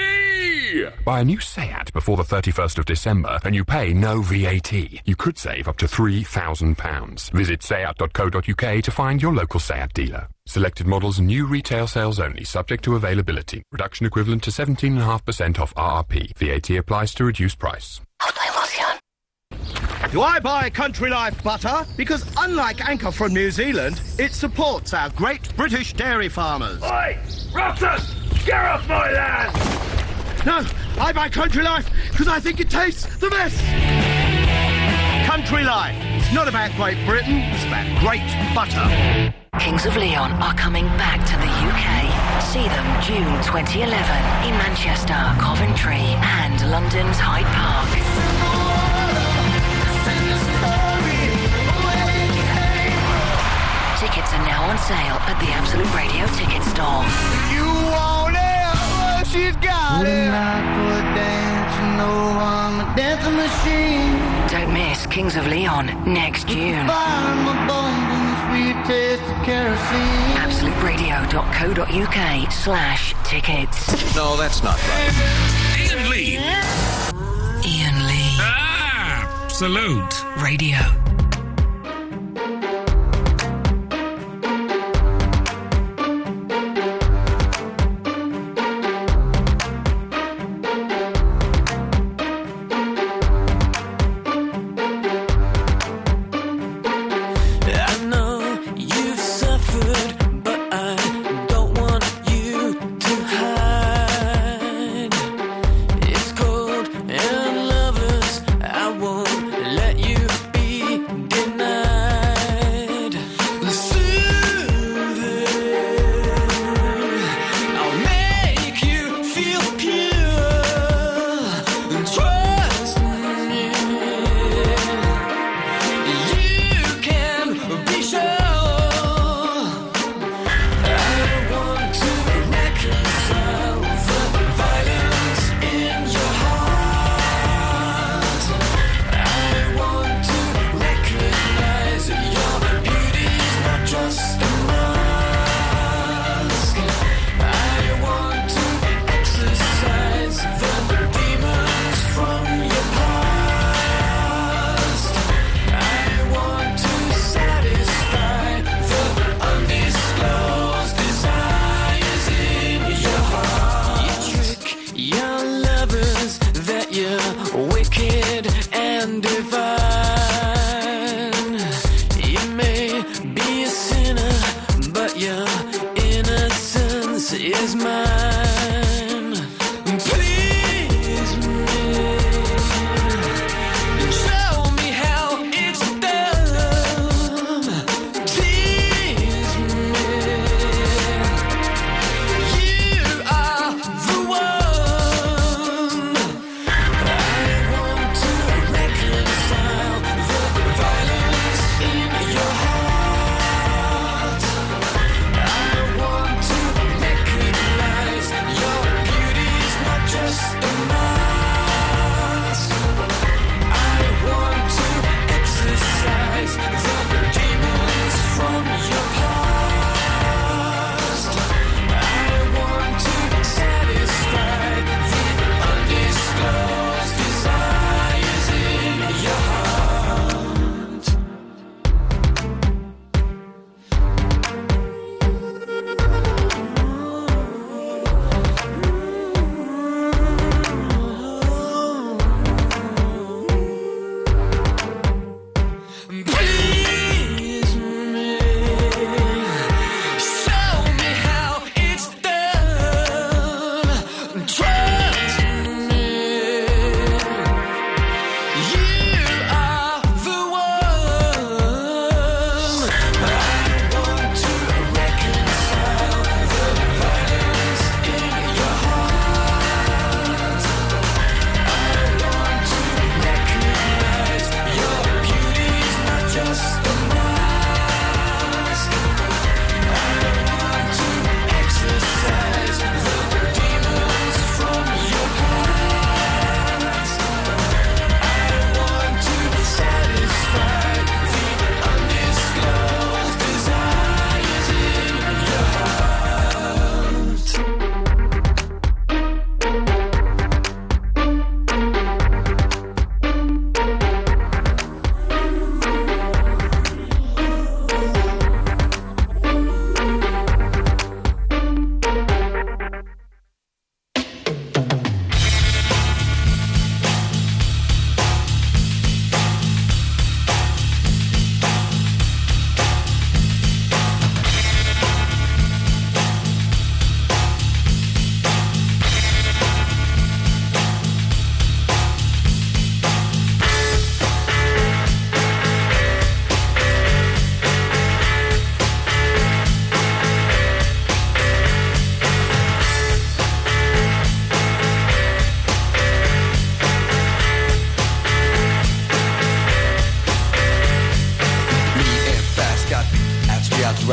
Buy a new Seat before the 31st of December and you pay no VAT. You could save up to £3,000. Visit seat.co.uk to find your local Seat dealer. Selected models and new retail sales only, subject to availability. Reduction equivalent to 17.5% off RRP. VAT applies to reduced price. Do I buy Country Life butter? Because unlike Anchor from New Zealand, it supports our great British dairy farmers. Oi! Roxas! Get off my land! No, I buy Country Life because I think it tastes the best. Country Life. It's not about Great Britain, it's about great butter. Kings of Leon are coming back to the UK. See them June 2011 in Manchester, Coventry and London's Hyde Park. Tickets are now on sale at the Absolute Radio ticket store. You want it, well, she's got it. For a dance, you know I'm a dancing machine. Don't miss Kings of Leon next June. AbsoluteRadio.co.uk/tickets. No, that's not right. Iain Lee. Iain Lee. Absolute Radio.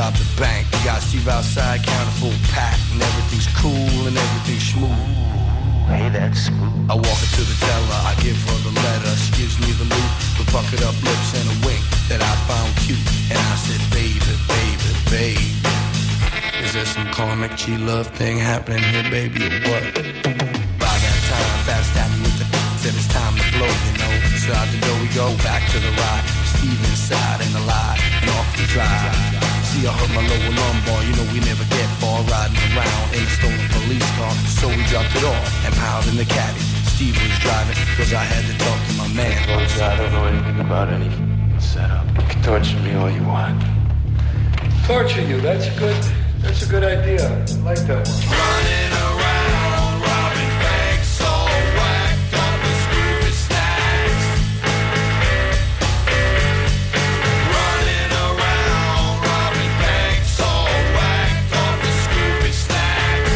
robbed the bank. We got Steve outside, counting full pack, and everything's cool and everything's smooth. Hey, that's smooth. I walk her to the teller, I give her the letter. She gives me the loot, with puckered up lips and a wink that I found cute. And I said, baby, baby, baby, is there some karmic G-love thing happening here, baby, or what? By that time, fast tapping with the said it's time to blow, you know. So out the door we go, back to the ride. Steve inside in the lie, and off we drive. See, I hurt my lower lumbar, you know we never get far. Riding around in a stolen police car. So we dropped it off and piled in the caddy. Steve was driving, cause I had to talk to my man. Look, I don't know anything about any setup. You can torture me all you want. Torture you, that's a good idea. I like that one. Running around, robbing banks, all whacked up with Scooby snacks. Running around, robbing banks, all whacked up with Scooby snacks.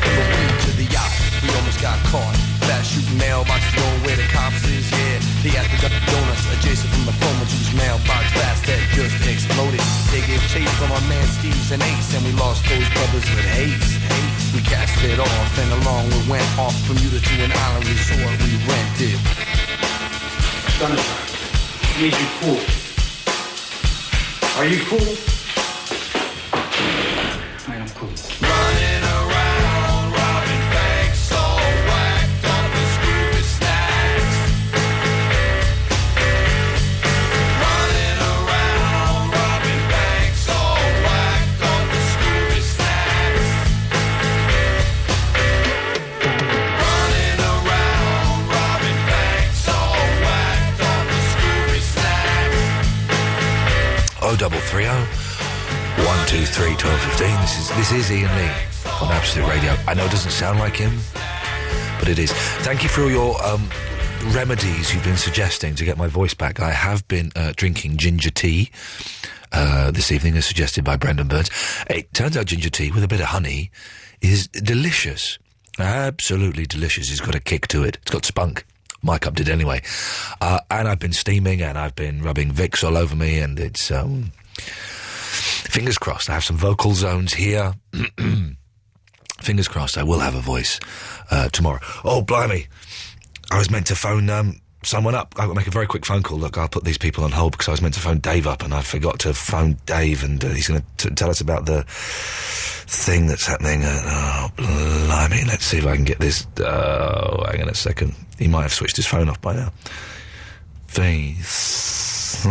On the way to the yacht, we almost got caught. Fast shooting mailboxes going where the cops is, yeah. They had the donuts adjacent from the phone whose mailbox fast that just exploded. They gave chase from our man Steve's and Ace, and we lost those brothers with haste. We cast it off, and along we went off Bermuda to an island resort we rented. Sunshine, need you cool. Are you cool? I am cool. Running around, robbing banks, all whacked up with Scooby snacks. Running around, robbing banks, all whacked up with Scooby snacks. Running around, robbing banks, all whacked up with Scooby snacks. 0330 123 1215. This is Iain Lee on Absolute Radio. I know it doesn't sound like him, but it is. Thank you for all your remedies you've been suggesting to get my voice back. I have been drinking ginger tea this evening, as suggested by Brendan Burns. It turns out ginger tea with a bit of honey is delicious. Absolutely delicious. It's got a kick to it. It's got spunk. My cup did anyway. And I've been steaming and I've been rubbing Vicks all over me, and it's fingers crossed I have some vocal zones here. Fingers crossed I will have a voice tomorrow. Oh, blimey. I was meant to phone someone up. I've got to make a very quick phone call. Look, I'll put these people on hold because I was meant to phone Dave up and I forgot to phone Dave, and he's going to tell us about the thing that's happening. Oh, blimey. Let's see if I can get this. Oh, hang on a second. He might have switched his phone off by now. Face.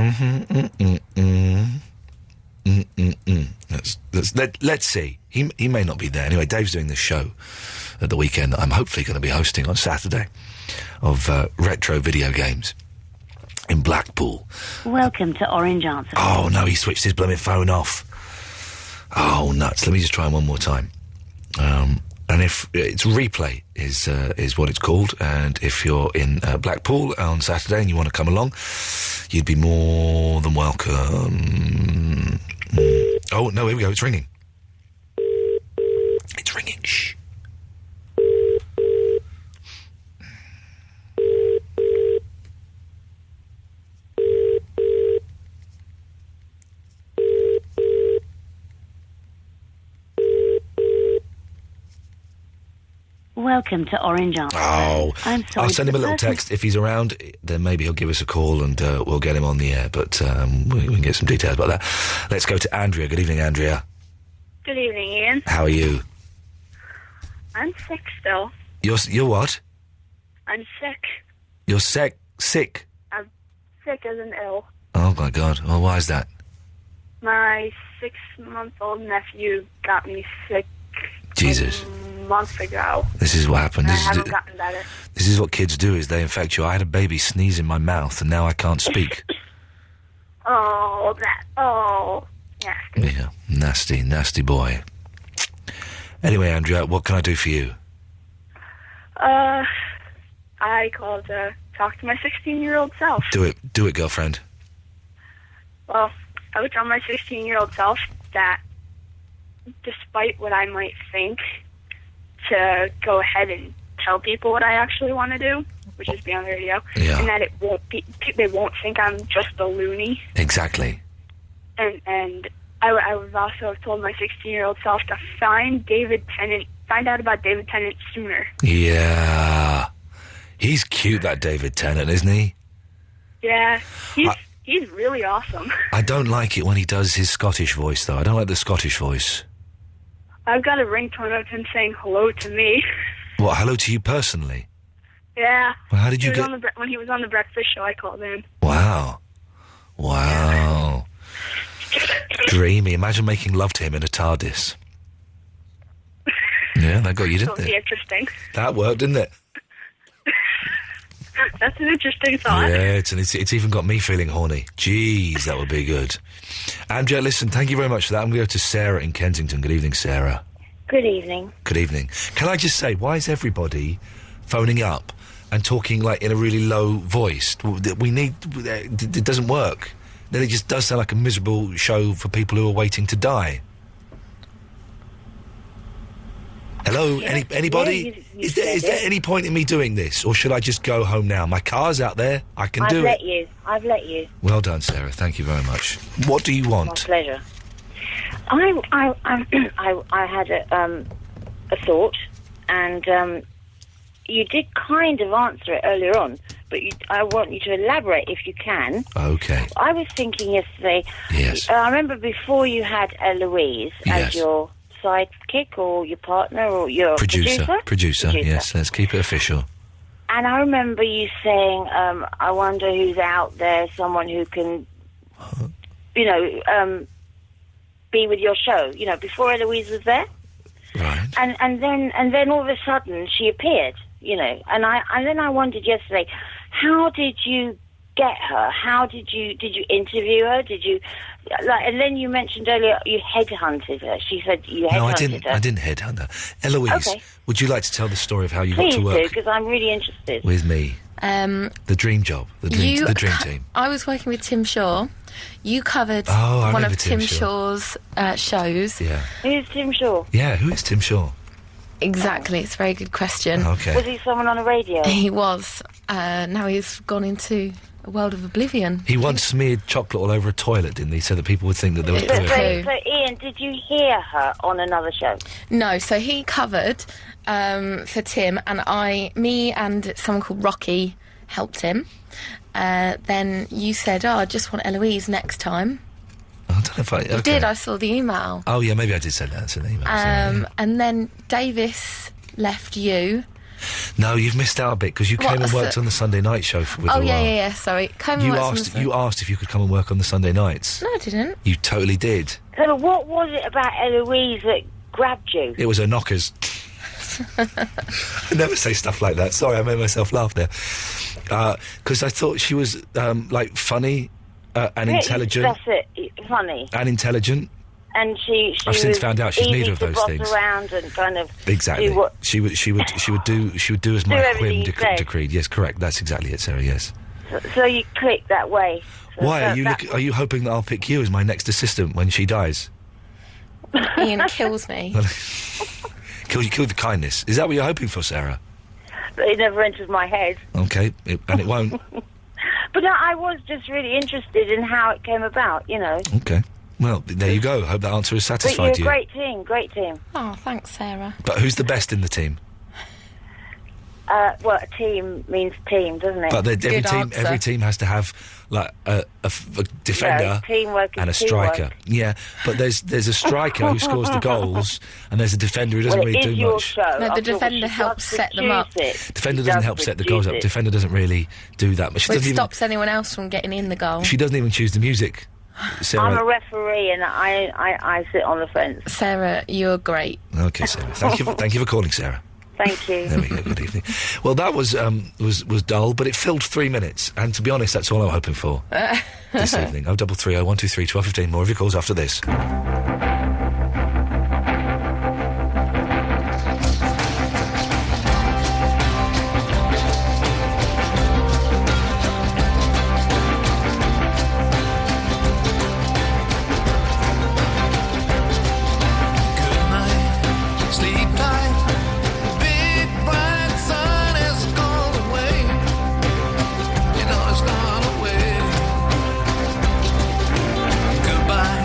Let's see. He may not be there. Anyway, Dave's doing this show at the weekend that I'm hopefully going to be hosting on Saturday of retro video games in Blackpool. Welcome to Orange Answer. Oh, no, he switched his blooming phone off. Oh, nuts. Let me just try him one more time. And if it's replay is what it's called, and if you're in Blackpool on Saturday and you want to come along, you'd be more than welcome. Oh, no, here we go. It's ringing. It's ringing. Shh. Welcome to Orange Answer. Oh, I'm sorry. I'll send him a little text. If he's around, then maybe he'll give us a call and we'll get him on the air. But we can get some details about that. Let's go to Andrea. Good evening, Andrea. Good evening, Ian. How are you? I'm sick still. You're what? I'm sick. You're sick? I'm sick as in ill. Oh, my God. Well, why is that? My 6-month-old nephew got me sick Jesus. a month ago. This is what happened. And I haven't gotten better. This is what kids do, is they infect you. I had a baby sneeze in my mouth, and now I can't speak. nasty. Yeah, nasty boy. Anyway, Andrea, what can I do for you? I called to talk to my 16-year-old self. Do it, girlfriend. Well, I would tell my 16-year-old self that despite what I might think, to go ahead and tell people what I actually want to do, which is be on the radio, and that they won't think I'm just a loony. Exactly. And I was also told my 16-year-old self to find out about David Tennant sooner. Yeah. He's cute, that David Tennant, isn't he? Yeah, he's really awesome. I don't like it when he does his Scottish voice, though. I don't like the Scottish voice. I've got a ringtone of him saying hello to me. What, hello to you personally? Yeah. Well, how did you get... when he was on the breakfast show, I called in. Wow. Dreamy. Imagine making love to him in a TARDIS. Yeah, that got you, didn't That would be it? interesting. That worked, didn't it? That's an interesting thought. Yeah, it's even got me feeling horny. Jeez, that would be good. Amjad, listen, thank you very much for that. I'm going to go to Sarah in Kensington. Good evening, Sarah. Good evening. Good evening. Can I just say, why is everybody phoning up and talking, like, in a really low voice? It doesn't work. Then it just does sound like a miserable show for people who are waiting to die. Hello? Anybody? Yeah, is there any point in me doing this? Or should I just go home now? My car's out there. I can do it. I've let you. Well done, Sarah. Thank you very much. What do you want? My pleasure. I had a thought, and you did kind of answer it earlier on, but I want you to elaborate if you can. Okay. I was thinking yesterday. Yes. I remember before you had Eloise as your sidekick or your partner or your Producer, yes. Let's keep it official. And I remember you saying, I wonder who's out there, someone who can, be with your show, before Eloise was there. Right. And then all of a sudden she appeared, and then I wondered yesterday, how did you get her? How did you interview her? Did you, and then you mentioned earlier you headhunted her. She said you headhunted her. I didn't headhunt her. Eloise, Okay. would you like to tell the story of how you Please got to work do, because I'm really interested. with me? The dream job, the dream team. I was working with Tim Shaw. You covered I one of remember Tim Tim Shaw. Shaw's shows. Yeah. Who's Tim Shaw? Yeah, who is Tim Shaw? Exactly, it's a very good question. Okay. Was he someone on the radio? He was. Now he's gone into a world of oblivion. He once smeared chocolate all over a toilet, didn't he? So that people would think that there was poo. So, Ian, did you hear her on another show? No, so he covered for Tim, and me and someone called Rocky helped him. Then you said, I just want Eloise next time. I don't know if I... You did, I saw the email. Oh, yeah, maybe I did say that. It's an email. And then Davis left you. No, you've missed out a bit, because you came and worked on the Sunday night show with a while. Yeah, sorry. You asked if you could come and work on the Sunday nights. No, I didn't. You totally did. So what was it about Eloise that grabbed you? It was her knockers. I never say stuff like that. Sorry, I made myself laugh there. Because I thought she was, funny and intelligent. That's it, funny. And intelligent. And she I've since was found out she's easy neither of to those boss things. Around and kind of Exactly. do what, She would do as Do my everything whim you say. decreed. Yes, correct. That's exactly it, Sarah. Yes. so you click that way. So Why that- are you hoping that I'll pick you as my next assistant when she dies? Ian kills me. Kill you with kindness. Is that what you're hoping for, Sarah? It never enters my head. Okay, and it won't. But I was just really interested in how it came about, Okay. Well, there you go. Hope that answer has But satisfied you're you. great team. Oh, thanks, Sarah. But who's the best in the team? Well, a team means team, doesn't it? But every team has to have like a defender No, teamwork is and a striker. teamwork. Yeah, but there's a striker who scores the goals, and there's a defender who doesn't Well, it really is do your much. show. No, I the thought defender she helps does set them up. produce it. Defender She doesn't does help set the goals up. produce it. Defender doesn't really do that much. She Well, it doesn't even. stops anyone else from getting in the goal. She doesn't even choose the music. Sarah. I'm a referee and I sit on the fence. Sarah, you're great. Okay, Sarah. Thank you for calling, Sarah. Thank you. There we go. Good evening. Well, that was dull, but it filled 3 minutes, and to be honest, that's all I'm hoping for this evening. 0330 123 1215. More of your calls after this. Goodbye.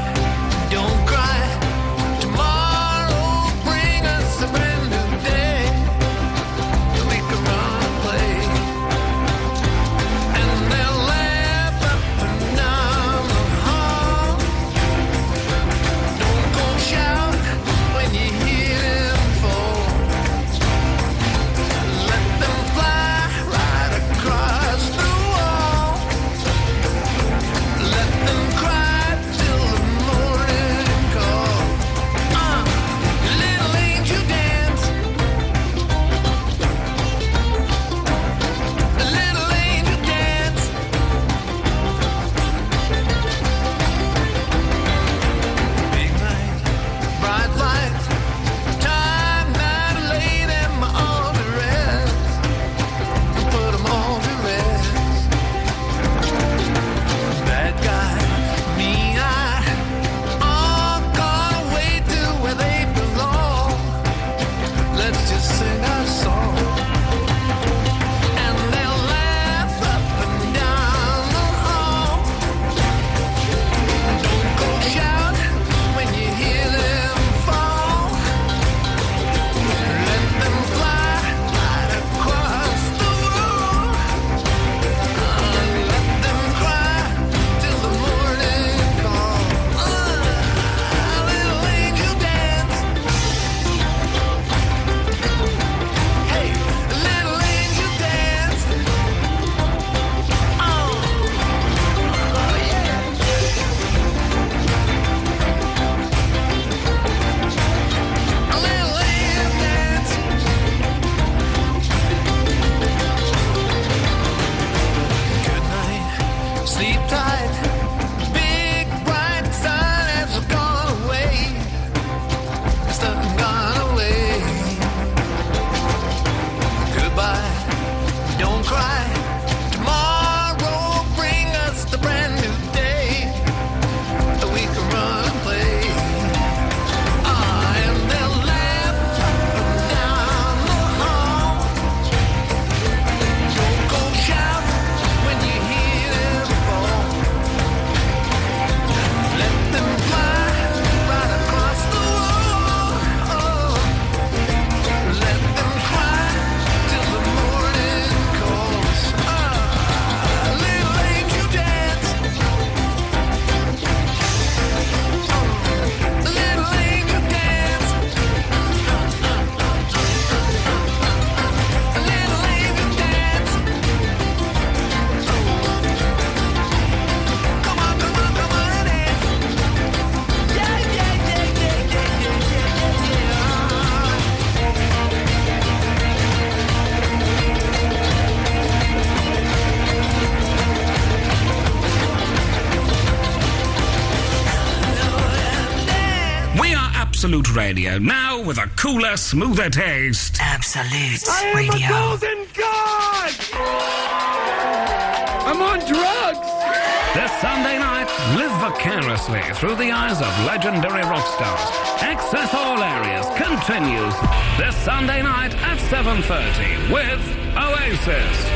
Absolute Radio, now with a cooler, smoother taste. Absolute Radio. I am a golden god! I'm on drugs! This Sunday night, live vicariously through the eyes of legendary rock stars. Access All Areas continues this Sunday night at 7:30 with Oasis.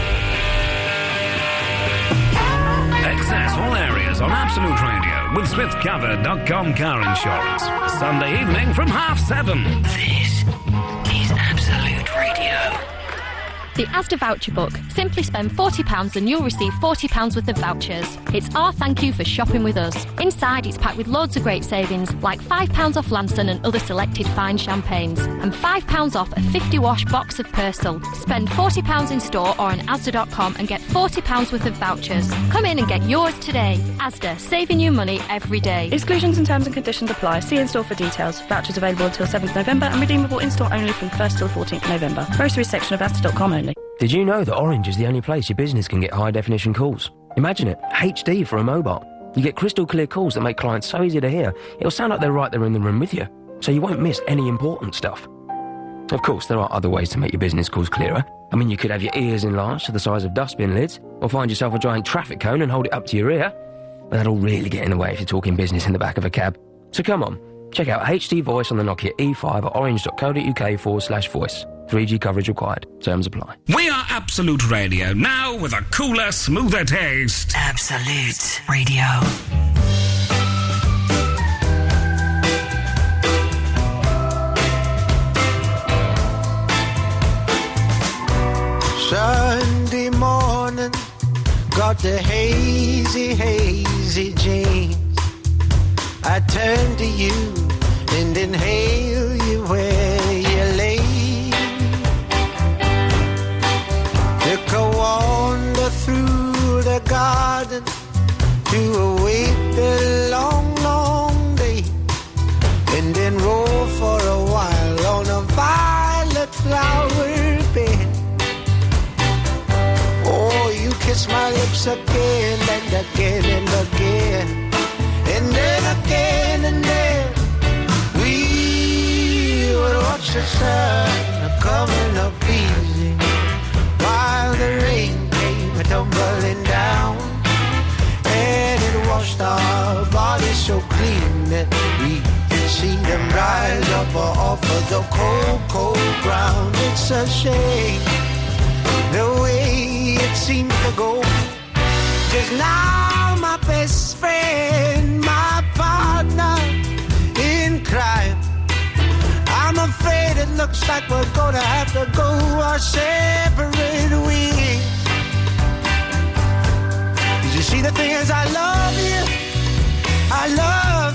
Access All Areas on Absolute Radio with SwiftCover.com car insurance. Sunday evening from 7:30. This is Absolute Radio. The Asda Voucher Book. Simply spend £40 and you'll receive £40 worth of vouchers. It's our thank you for shopping with us. Inside, it's packed with loads of great savings, like £5 off Lanson and other selected fine champagnes, and £5 off a 50-wash box of Persil. Spend £40 in store or on Asda.com and get £40 worth of vouchers. Come in and get yours today. Asda, saving you money every day. Exclusions and terms and conditions apply. See in-store for details. Vouchers available until 7th November and redeemable in-store only from 1st till 14th November. Grocery section of Asda.com only. Did you know that Orange is the only place your business can get high-definition calls? Imagine it, HD for a mobile. You get crystal clear calls that make clients so easy to hear, it'll sound like they're right there in the room with you, so you won't miss any important stuff. Of course, there are other ways to make your business calls clearer. I mean, you could have your ears enlarged to the size of dustbin lids, or find yourself a giant traffic cone and hold it up to your ear. But that'll really get in the way if you're talking business in the back of a cab. So come on, check out HD Voice on the Nokia E5 at orange.co.uk/voice. 3G coverage required. Terms apply. We are Absolute Radio, now with a cooler, smoother taste. Absolute Radio. Sunday morning, got the hazy, hazy jeans. I turn to you and inhale you where you lay. Took a wander through the garden to await the long, long day, and then roll for a while on a violet flower bed. Oh, you kiss my lips again and again and again, and then again and then. We would watch the sun coming up easy while the rain came tumbling down, and it washed our bodies so clean that we could see them rise up off of the cold, cold ground. It's a shame the way it seemed to go, 'cause now my best friend, my partner in crime, I'm afraid it looks like we're gonna have to go our separate ways. 'Cause you see, the thing is, I love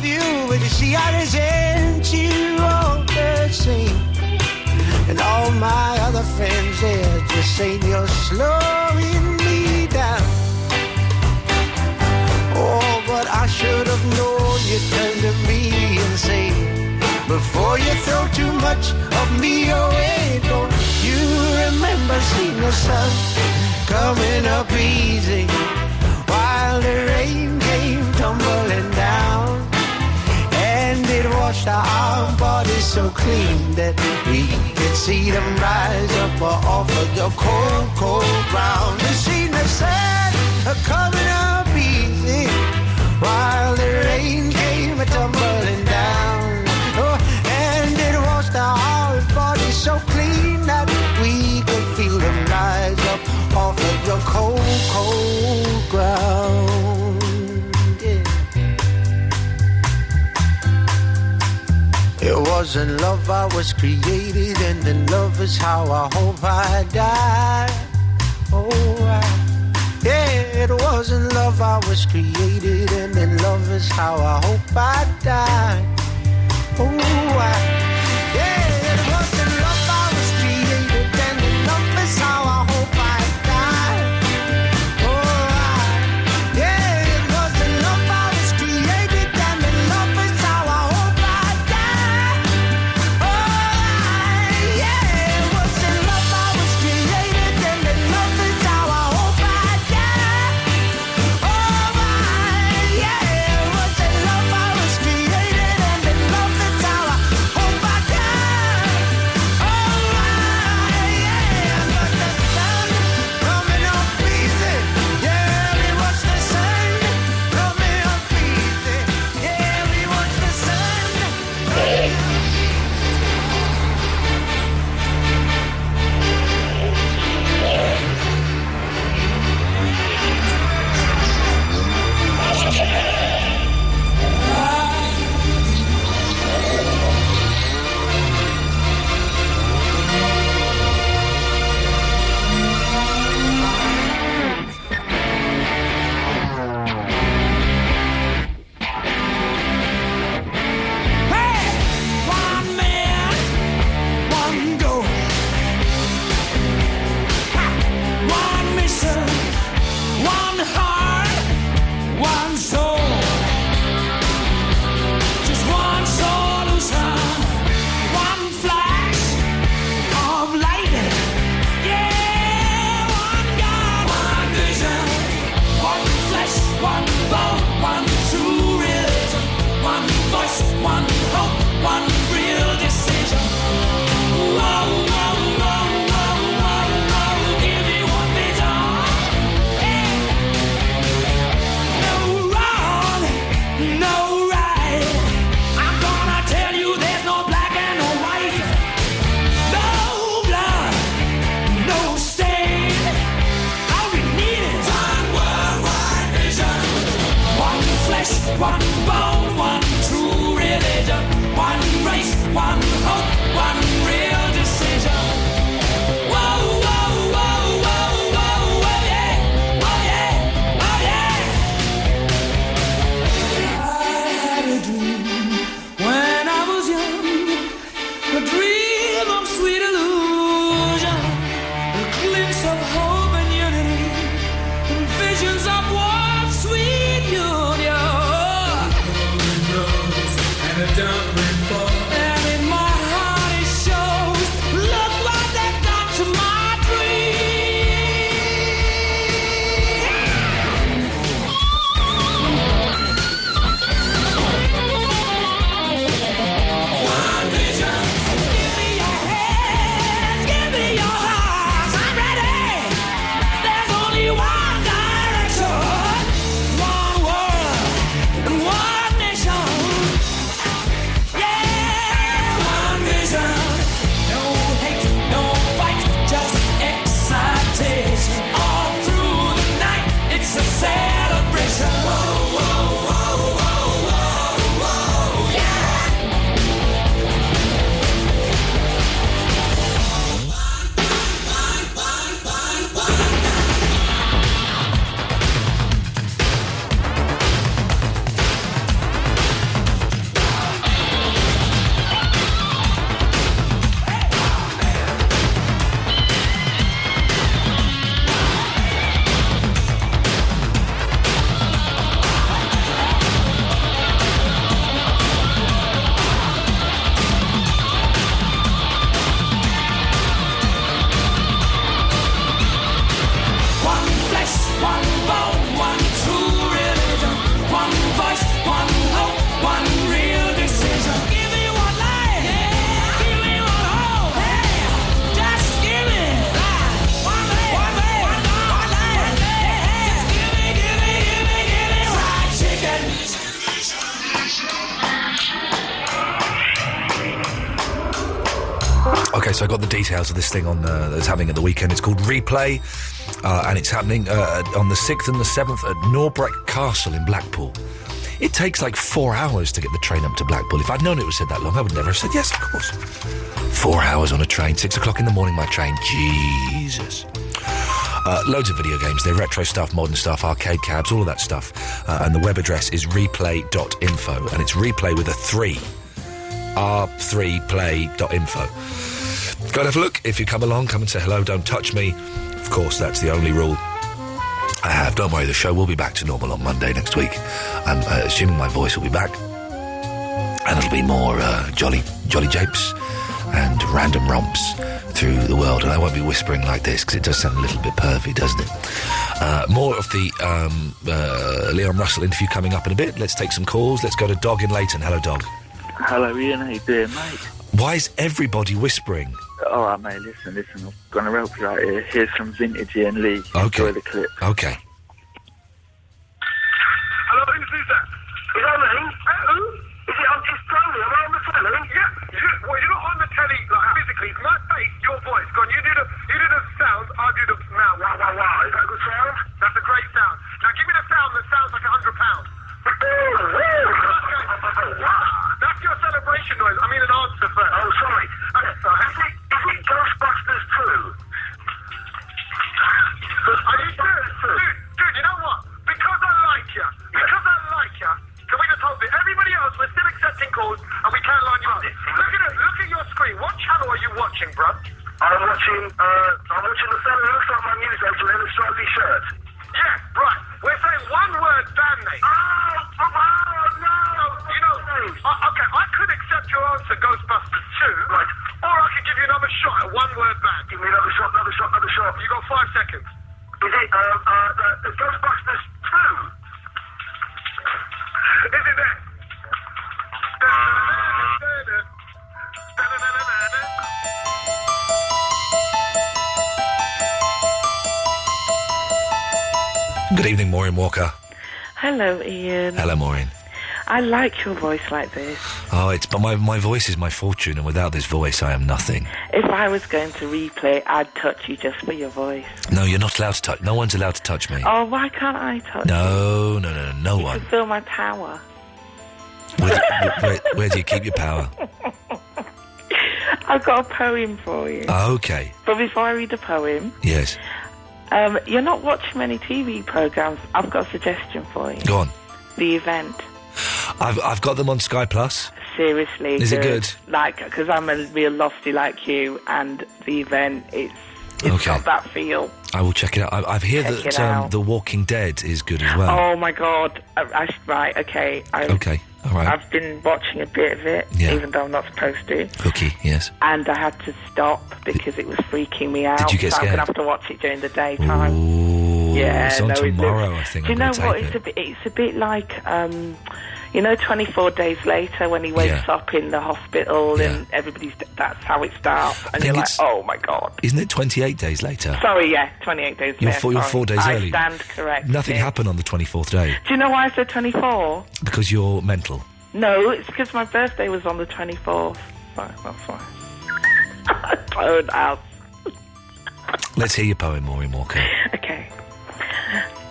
you, but you see, I resent you all the same. And all my other friends, they're just saying you're slowing me down. Oh, but I should have known you'd turn to me and say, before you throw too much of me away, don't you remember seeing the sun coming up easy while the rain came tumbling down, and it washed our bodies so clean that we could see them rise up off of the cold, cold ground. You seen the sun coming up easy while the rain came tumbling down. And it washed our bodies so clean that we could feel them rise up off of the cold, cold ground. Yeah. It wasn't love I was created, and then love is how I hope I die. Yeah, it wasn't love I was created, and then love is how I hope I die. Yeah, it wasn't love I was created, and then love is how I hope I die. Yeah, it wasn't love I was created, and then love is how I hope I die. Yeah, it wasn't love I was created, and then love is how I hope I die. Yeah, it wasn't love I was created, and then love is how I voice of hope and unity, and visions of one sweet union. And a dumpling fall. And in my heart it shows. Look what they've done to my One vision. Give me your hands, give me your hearts. I'm ready. There's only one direction, one world, and one nation. Yeah, one vision. No hate, no fight, just excitation. All through the night, it's a celebration. Whoa, whoa, whoa, whoa, whoa, whoa, yeah. One flesh, one bone, one true religion. One voice, one hope, one real decision. Give me one life, give me one hope. Hey, just give me life. One life, one life. Just give me fried chicken. Okay, so I got the details of this thing on that's happening at the weekend. It's called Replay, and it's happening on the 6th and the 7th at Norbreck Castle in Blackpool. It takes like 4 hours to get the train up to Blackpool. If I'd known it was said that long, I would never have said yes, of course. 4 hours on a train, 6 o'clock in the morning, my train. Jesus. Loads of video games. They're retro stuff, modern stuff, arcade cabs, all of that stuff. And the web address is replay.info, and it's replay with a 3. r3play.info. Go and have a look. If you come along, come and say hello, don't touch me. Of course, that's the only rule I have. Don't worry, the show will be back to normal on Monday next week. I'm assuming my voice will be back. And it'll be more jolly japes and random romps through the world. And I won't be whispering like this, because it does sound a little bit pervy, doesn't it? More of the Leon Russell interview coming up in a bit. Let's take some calls. Let's go to Dog in Leighton. Hello, Dog. Hello, Ian. How you doing, mate? Why is everybody whispering? All right, mate. Listen. I'm going to help you out here. Here's some vintage Ian Lee. Okay. Enjoy the clip. Okay. Hello, who's that? Is that me? Who? Is it? It's Tony. Am I on the telly? Yeah. Well, you're not on the telly, like, physically. It's my face, your voice. Go on, you do the sound, I'll do the mouth. Wow, wow, wow. Is that a good sound? That's a great sound. Now, give me the sound that sounds like £100. That's your celebration noise. I mean an answer first. Oh, sorry. Okay. Is it Ghostbusters 2? Are you serious? Dude, you know what? Because I like you, can we just hold it? Everybody else, we're still accepting calls, and we can't line you up. Look at your screen. What channel are you watching, bruh? I'm watching the fellow who looks like my news agent in a stripy shirt. Yeah, right. We're saying one word band name. Oh, no. You know, okay, I could accept your answer, Ghostbusters 2. Right. Or I could give you another shot at one word band. Give me another shot. You got 5 seconds. Is it, Ghostbusters 2? Is it there? Good evening, Maureen Walker. Hello, Ian. Hello, Maureen. I like your voice like this. Oh, but my voice is my fortune, and without this voice, I am nothing. If I was going to replay, I'd touch you just for your voice. No, you're not allowed to touch. No one's allowed to touch me. Oh, why can't I touch you? No You one. can feel my power. Where do you keep your power? I've got a poem for you. Okay. But before I read the poem... Yes. You're not watching many TV programmes. I've got a suggestion for you. Go on. The Event. I've got them on Sky Plus. Seriously. Is it good? Like, because I'm a real lofty like you, and The Event, it's... It's got that feel. I will check it out. I hear Check it that out. The Walking Dead is good as well. Oh my God! Right, okay. Okay, all right. I've been watching a bit of it, Yeah. even though I'm not supposed to. Hooky, yes. And I had to stop because it was freaking me out. Did you get so I'm scared? going to have to watch it during the daytime. Ooh, Yeah, it's on no, tomorrow, I think. Do you I'm know gonna what? tape It's a bit like, 24 Days Later when he wakes up in the hospital and that's how it starts. And think you're like, it's- oh my God. Isn't it 28 days later? Sorry, yeah, 28 days You're later. you're sorry. 4 days I early. stand correct. Nothing happened on the 24th day Do you know why I said 24? because you're mental. No, it's because my birthday was on the 24th. Right, that's why. Clone out. Let's hear your poem, Maureen Walker. Okay.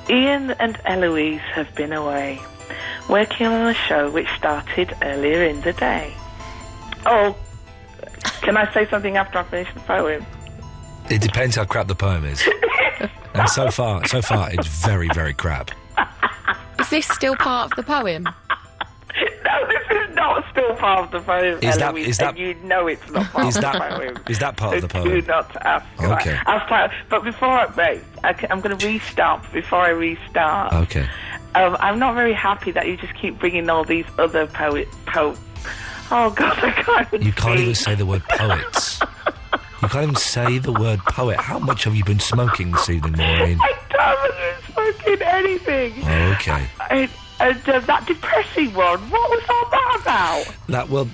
Ian and Eloise have been away, working on a show which started earlier in the day. Oh, can I say something after I finish the poem? It depends how crap the poem is. And so far, it's very, very crap. Is this still part of the poem? No, this is not still part of the poem, Eloise, and you know it's not part of the poem. Is that part of the Do poem? not ask. Okay. But before I'm going to restart. Before I restart, Okay. I'm not very happy that you just keep bringing all these other Oh God, I can't even You can't even speak. say the word poets. You can't even say the word poet. How much have you been smoking this evening, Maureen? I haven't been smoking anything. Okay. And that depressing one, what was all that about?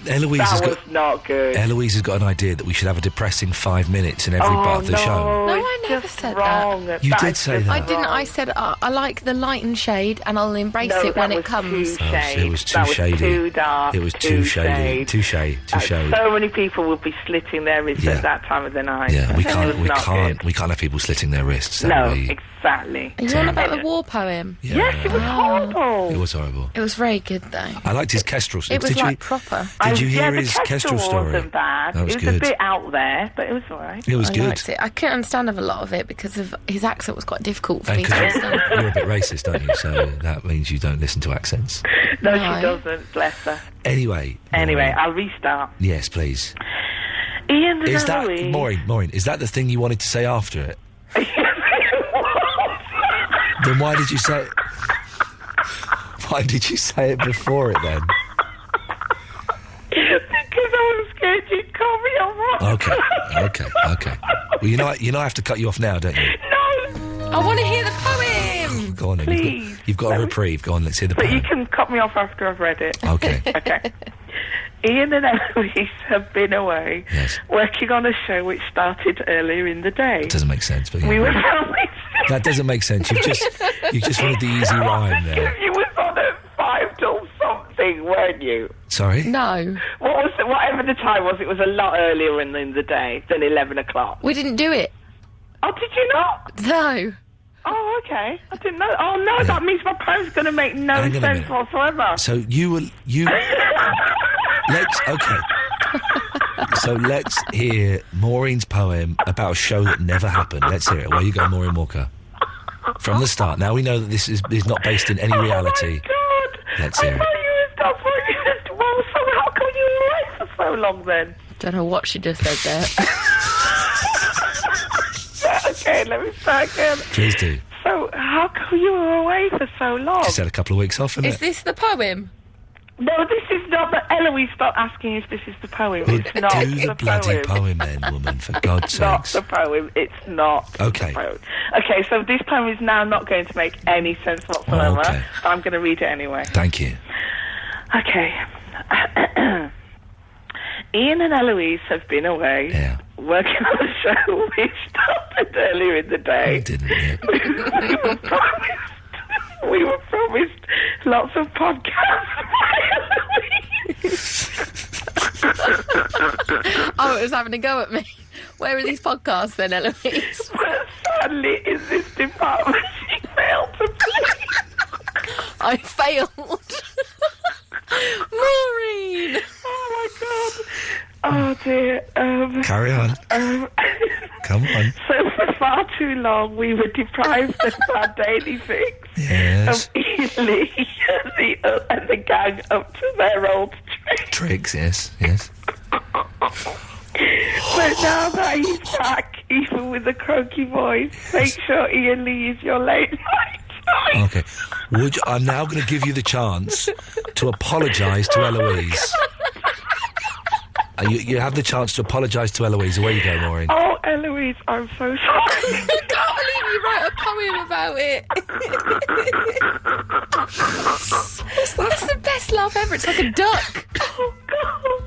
Eloise That has was got... not good. Eloise has got an idea that we should have a depressing 5 minutes in every part of the show. No, I never said wrong. that. You did say that. I didn't. I said I like the light and shade, and I'll embrace No, it when that it comes. It was too That was shady. too dark, It was too too shady. shade. Too shady. Too shady. So many people will be slitting their wrists at that time of the night. Yeah, we It was not good. can't have people slitting their wrists. No, We- exactly. Are you on about the war poem? Yeah. Yes, it was horrible. It was horrible. It was very good though. I liked his kestrel. It was Did like you? proper. Did you hear the his kestrel kestrel story? wasn't bad. That was it was good. a bit out there, but it was all right. It was I good. liked it. I couldn't understand a lot of it because of his accent was quite difficult for And me to 'cause understand. you're a bit racist, aren't you? So that means you don't listen to accents. No, No. she doesn't. Bless her. Anyway. Anyway, I'll restart. Yes, please. Ian and Is that Eloise. Maureen? Is that the thing you wanted to say after it? Then why did you say it? Why did you say it before it then? Because I was scared you'd call me a rock. Okay. Well, you know I have to cut you off now, don't you? I want to hear the poem. Go on then. Please. You've got a reprieve. Go on, let's hear the But poem. you can cut me off after I've read it. Okay. Okay. Ian and Eloise have been away working on a show which started earlier in the day. Doesn't make sense, but yeah. We were filming. That doesn't make sense. You just wanted the easy rhyme there. You was on at 5 till something, weren't you? Sorry? No. Whatever the time was, it was a lot earlier in the day than 11 o'clock. We didn't do it. Oh, did you not? No. Oh, okay. I didn't know. Oh, no, that means my poem's going to make no Hang on a sense minute. whatsoever. So let's hear Maureen's poem about a show that never happened. Let's hear it. Where you go, Maureen Walker? From the start. Now we know that this is not based in any reality. Oh, God. Let's hear it. That's what you said. Well, so how come you were away for so long then? Don't know what she just said there. Okay, let me start again. Please do. So, how come you were away for so long? Just had a couple of weeks off, Is innit? this the poem? No, this is not. But Eloise, stop asking if this is the poem. Well, It's not do the bloody poem. poem then, woman, for God's It's not sakes. the poem. It's not Okay. the poem. Okay, so this poem is now not going to make any sense whatsoever. Okay. But I'm going to read it anyway. Thank you. Okay. Ian and Eloise have been away working on a show which started earlier in the day. We were promised lots of podcasts. Oh, it was having a go at me. Where are these podcasts then, Eloise? Sadly, in this department, she failed to play. I failed. Maureen! Oh, my God. Oh, dear. Carry on. Come on. So for far too long, we were deprived of our daily fix Yes. of Iain Lee and the gang up to their old tricks. Tricks, yes. But now that he's back, even with the croaky voice, make sure Iain Lee is your late night choice. Okay. I'm now going to give you the chance to apologise to Eloise. You have the chance to apologise to Eloise. Away you go, Maureen. Oh, Eloise, I'm so sorry. I can't believe you wrote a poem about it. That's the best laugh ever. It's like a duck. Oh, God.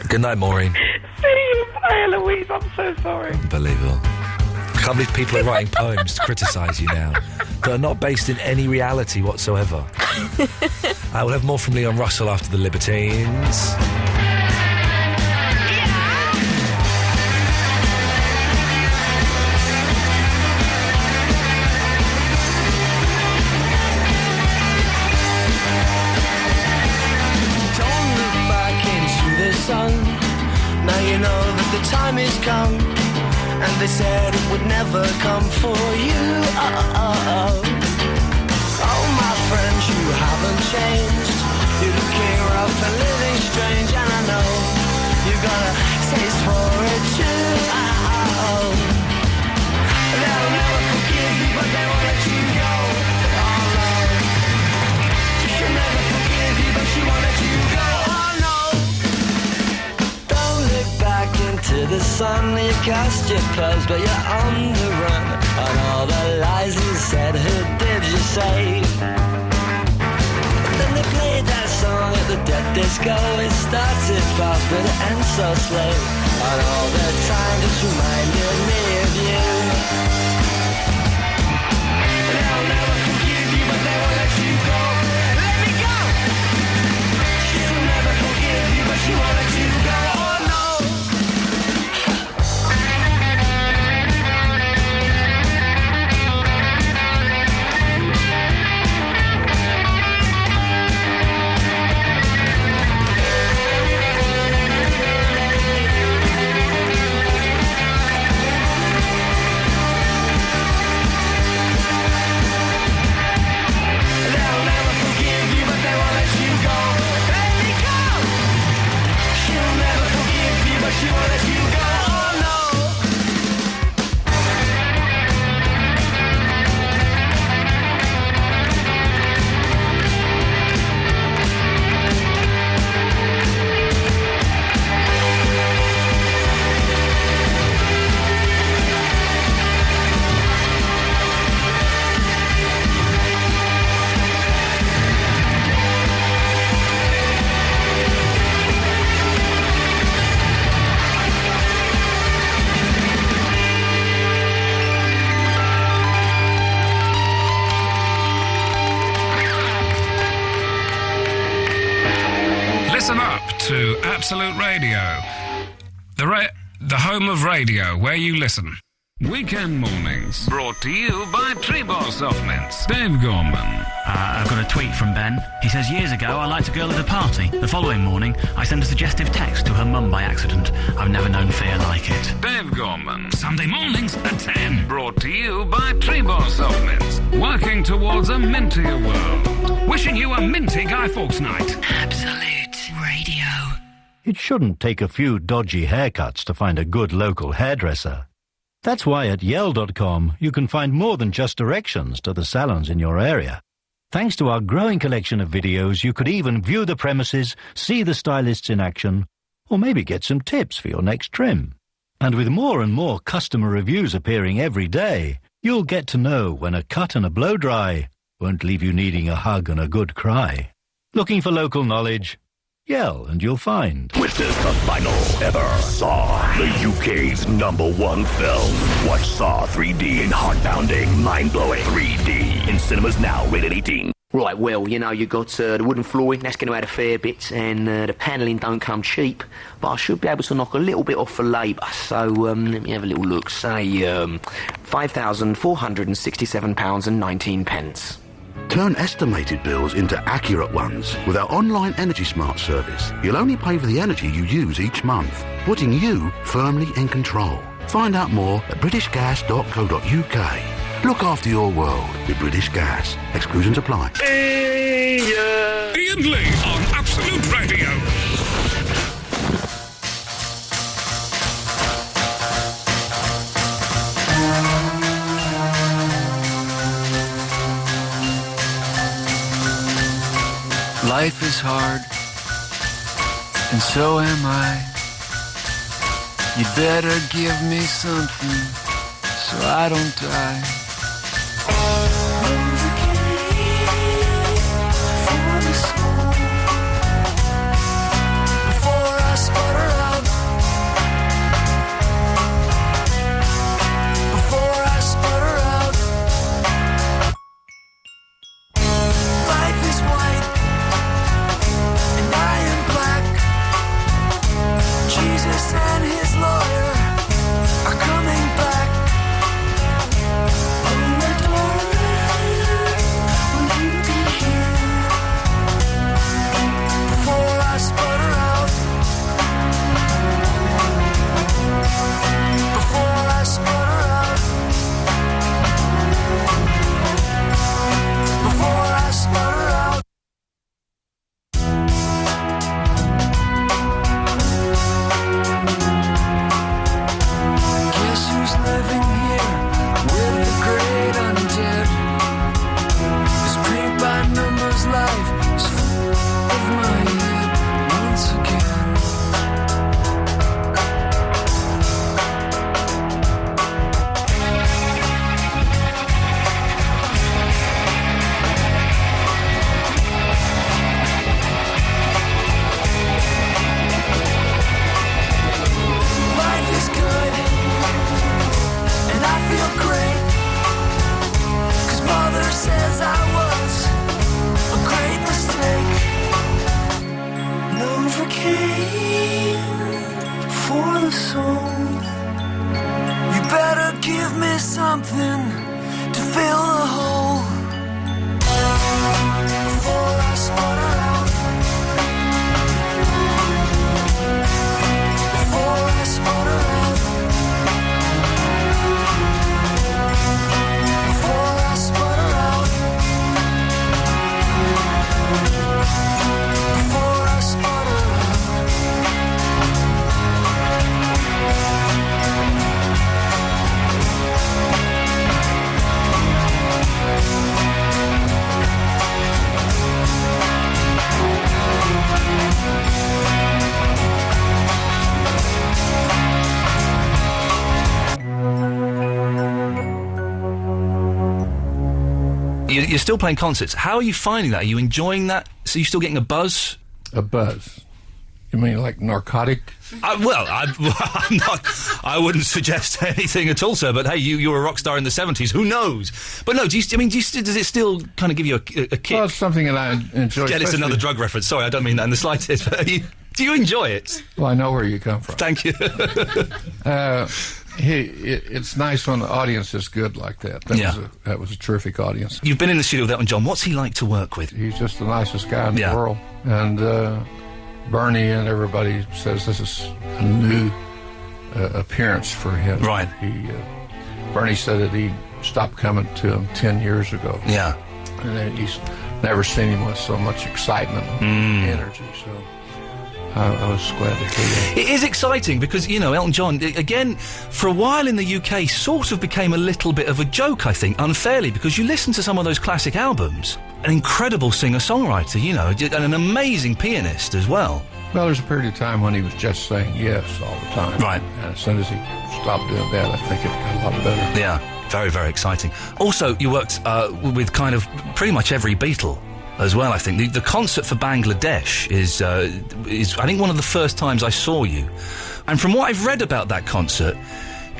Good night, Maureen. See you. Bye, Eloise. I'm so sorry. Unbelievable. I can't believe people are writing poems to criticise you now that are not based in any reality whatsoever. I will have more from Leon Russell after the Libertines. Don't look back into the sun. Now you know that the time is come. And they said it would never come for you. Oh, my friends, you haven't changed. You're looking rough and living strange. And I know you got a taste for it too. They'll never forgive you, but they won't let you go. Oh, no. She'll never forgive you, but she won't let you go. Oh, no. Don't look back into the sun. You cast your pearls, but you're on the run. On all the lies you said, who did you save? Then they played that song at the dead disco. It started fast, but it ends so slow. On all the time just reminded me of you. They'll never forgive you, but they won't let you go. Let me go! She'll never forgive you, but she won't let you go. Oh, no! She won't let you go, oh no. Listen up to Absolute Radio, the home of radio, where you listen. Weekend mornings, brought to you by Trebor Soft Mints. Dave Gorman. I've got a tweet from Ben. He says, years ago, I liked a girl at a party. The following morning, I sent a suggestive text to her mum by accident. I've never known fear like it. Dave Gorman. Sunday mornings at 10. Brought to you by Trebor Soft Mints. Working towards a mintier world. Wishing you a minty Guy Fawkes night. Absolute Radio. It shouldn't take a few dodgy haircuts to find a good local hairdresser. That's why at Yell.com you can find more than just directions to the salons in your area. Thanks to our growing collection of videos, you could even view the premises, see the stylists in action, or maybe get some tips for your next trim. And with more and more customer reviews appearing every day, you'll get to know when a cut and a blow-dry won't leave you needing a hug and a good cry. Looking for local knowledge? Yell and you'll find. Witness the final ever Saw, the UK's #1 film. Watch Saw 3D in heart-pounding, mind-blowing 3D in cinemas now, rated 18. Right, well, you know, you got the wooden flooring, that's going to add a fair bit, and the panelling don't come cheap, but I should be able to knock a little bit off for labour, so let me have a little look, say £5,467.19. Turn estimated bills into accurate ones with our online Energy Smart service. You'll only pay for the energy you use each month, putting you firmly in control. Find out more at britishgas.co.uk. Look after your world with British Gas. Exclusions apply. Iain Lee on Absolute Radio. Life is hard, and so am I. You better give me something so I don't die. Before I sputter out, before I sputter out, life is white and I am black. Jesus and his lawyer are coming back. Oh my darling, will you be here before I sputter out? Before I sputter out. Before I sputter out. Guess who's living here with the great undead? This paint by numbers life is full of my head once again. Life is good and I feel great, 'cause mother says I was a great mistake. Novocaine for the soul. You better give me something to fill the hole before I sputter out. Before I sputter out. Before I sputter out. Before I sputter out. You're still playing concerts. How are you finding that? Are you enjoying that? So you're still getting a buzz? A buzz? You mean like narcotic? I'm not. I wouldn't suggest anything at all, sir. But hey, you were a rock star in the 70s. Who knows? But no. Does it still kind of give you a kick? Well, it's something that I enjoy. Again, it's another drug reference. Sorry, I don't mean that in the slightest. But do you enjoy it? Well, I know where you come from. Thank you. It's nice when the audience is good like that. That was a terrific audience. You've been in the studio with Elton John. What's he like to work with? He's just the nicest guy in the world. And Bernie and everybody says this is a new appearance for him. Right. Bernie said that he stopped coming to him 10 years ago. Yeah. And then he's never seen him with so much excitement and energy. So I was glad to hear that. It is exciting because, Elton John, again, for a while in the UK, sort of became a little bit of a joke, I think, unfairly, because you listen to some of those classic albums, an incredible singer-songwriter, and an amazing pianist as well. Well, there's a period of time when he was just saying yes all the time. Right. And as soon as he stopped doing that, I think it got a lot better. Yeah, very, very exciting. Also, you worked with kind of pretty much every Beatle as well, I think. The concert for Bangladesh is I think one of the first times I saw you. And from what I've read about that concert,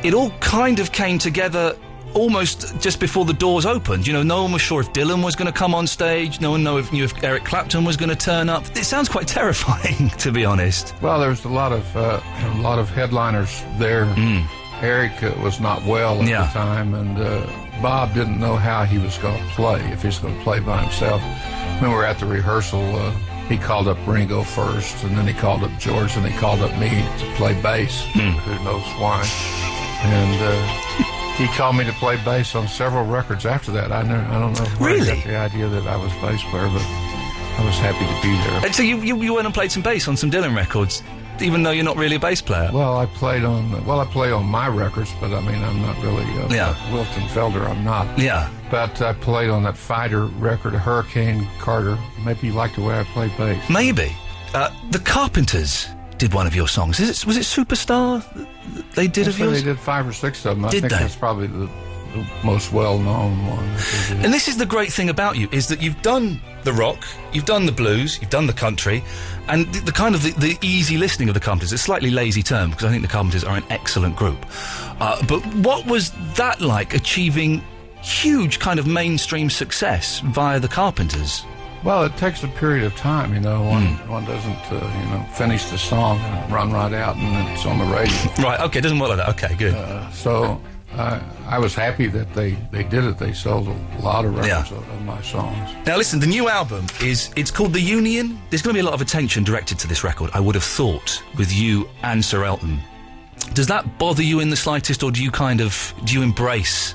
it all kind of came together almost just before the doors opened. No one was sure if Dylan was going to come on stage. No one knew if Eric Clapton was going to turn up. It sounds quite terrifying, to be honest. Well, there was a lot of headliners there. Eric was not well at the time, and Bob didn't know how he was going to play, if he was going to play by himself. When we were at the rehearsal, he called up Ringo first, and then he called up George, and he called up me to play bass. Who knows why? And he called me to play bass on several records after that. I don't know where he got the idea that I was bass player, but I was happy to be there. And so you went and played some bass on some Dylan records? even though you're not really a bass player? Well, I play on my records, but I mean, I'm not really Wilton Felder, I'm not. Yeah. But I played on that Fighter record, Hurricane Carter. Maybe you like the way I play bass. Maybe. The Carpenters did one of your songs. Was it Superstar they did of yours? They did 5 or 6 of them. I think they? That's probably the most well-known one. And this is the great thing about you, is that you've done the rock, you've done the blues, you've done the country, and the kind of the easy listening of the Carpenters. It's a slightly lazy term, because I think the Carpenters are an excellent group. But what was that like, achieving huge kind of mainstream success via the Carpenters? Well, it takes a period of time, you know. One doesn't, finish the song and run right out and it's on the radio. Right, okay, it doesn't work like that. Okay, good. So I was happy that they did it. They sold a lot of records of my songs. Now listen, the new album it's called The Union. There's going to be a lot of attention directed to this record, I would have thought, with you and Sir Elton. Does that bother you in the slightest, or do you embrace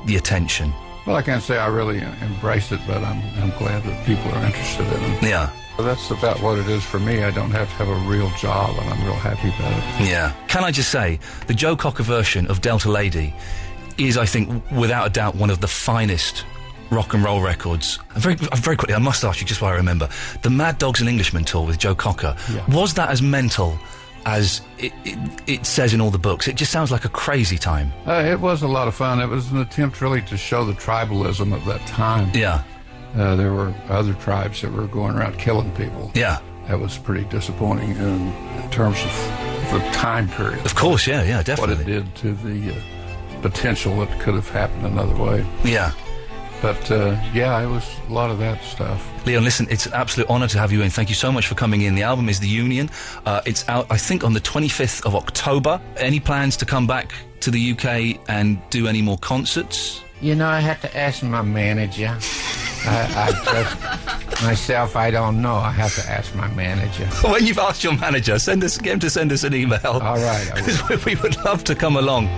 the attention? Well, I can't say I really embrace it, but I'm glad that people are interested in it. Yeah. That's about what it is for me. I don't have to have a real job, and I'm real happy about it. Yeah. Can I just say, the Joe Cocker version of Delta Lady is, I think, without a doubt, one of the finest rock and roll records. Very quickly, I must ask you, just while I remember, the Mad Dogs and Englishmen tour with Joe Cocker, was that as mental as it says in all the books? It just sounds like a crazy time. It was a lot of fun. It was an attempt really to show the tribalism of that time. Yeah. There were other tribes that were going around killing people. Yeah. That was pretty disappointing in terms of the time period. Of course, yeah, definitely. What it did to the potential that could have happened another way. Yeah. But, it was a lot of that stuff. Leon, listen, it's an absolute honour to have you in. Thank you so much for coming in. The album is The Union. It's out, I think, on the 25th of October. Any plans to come back to the UK and do any more concerts? You know, I have to ask my manager. I just, myself, I don't know. I have to ask my manager. When you've asked your manager, get him to send us an email. All right. Because we would love to come along.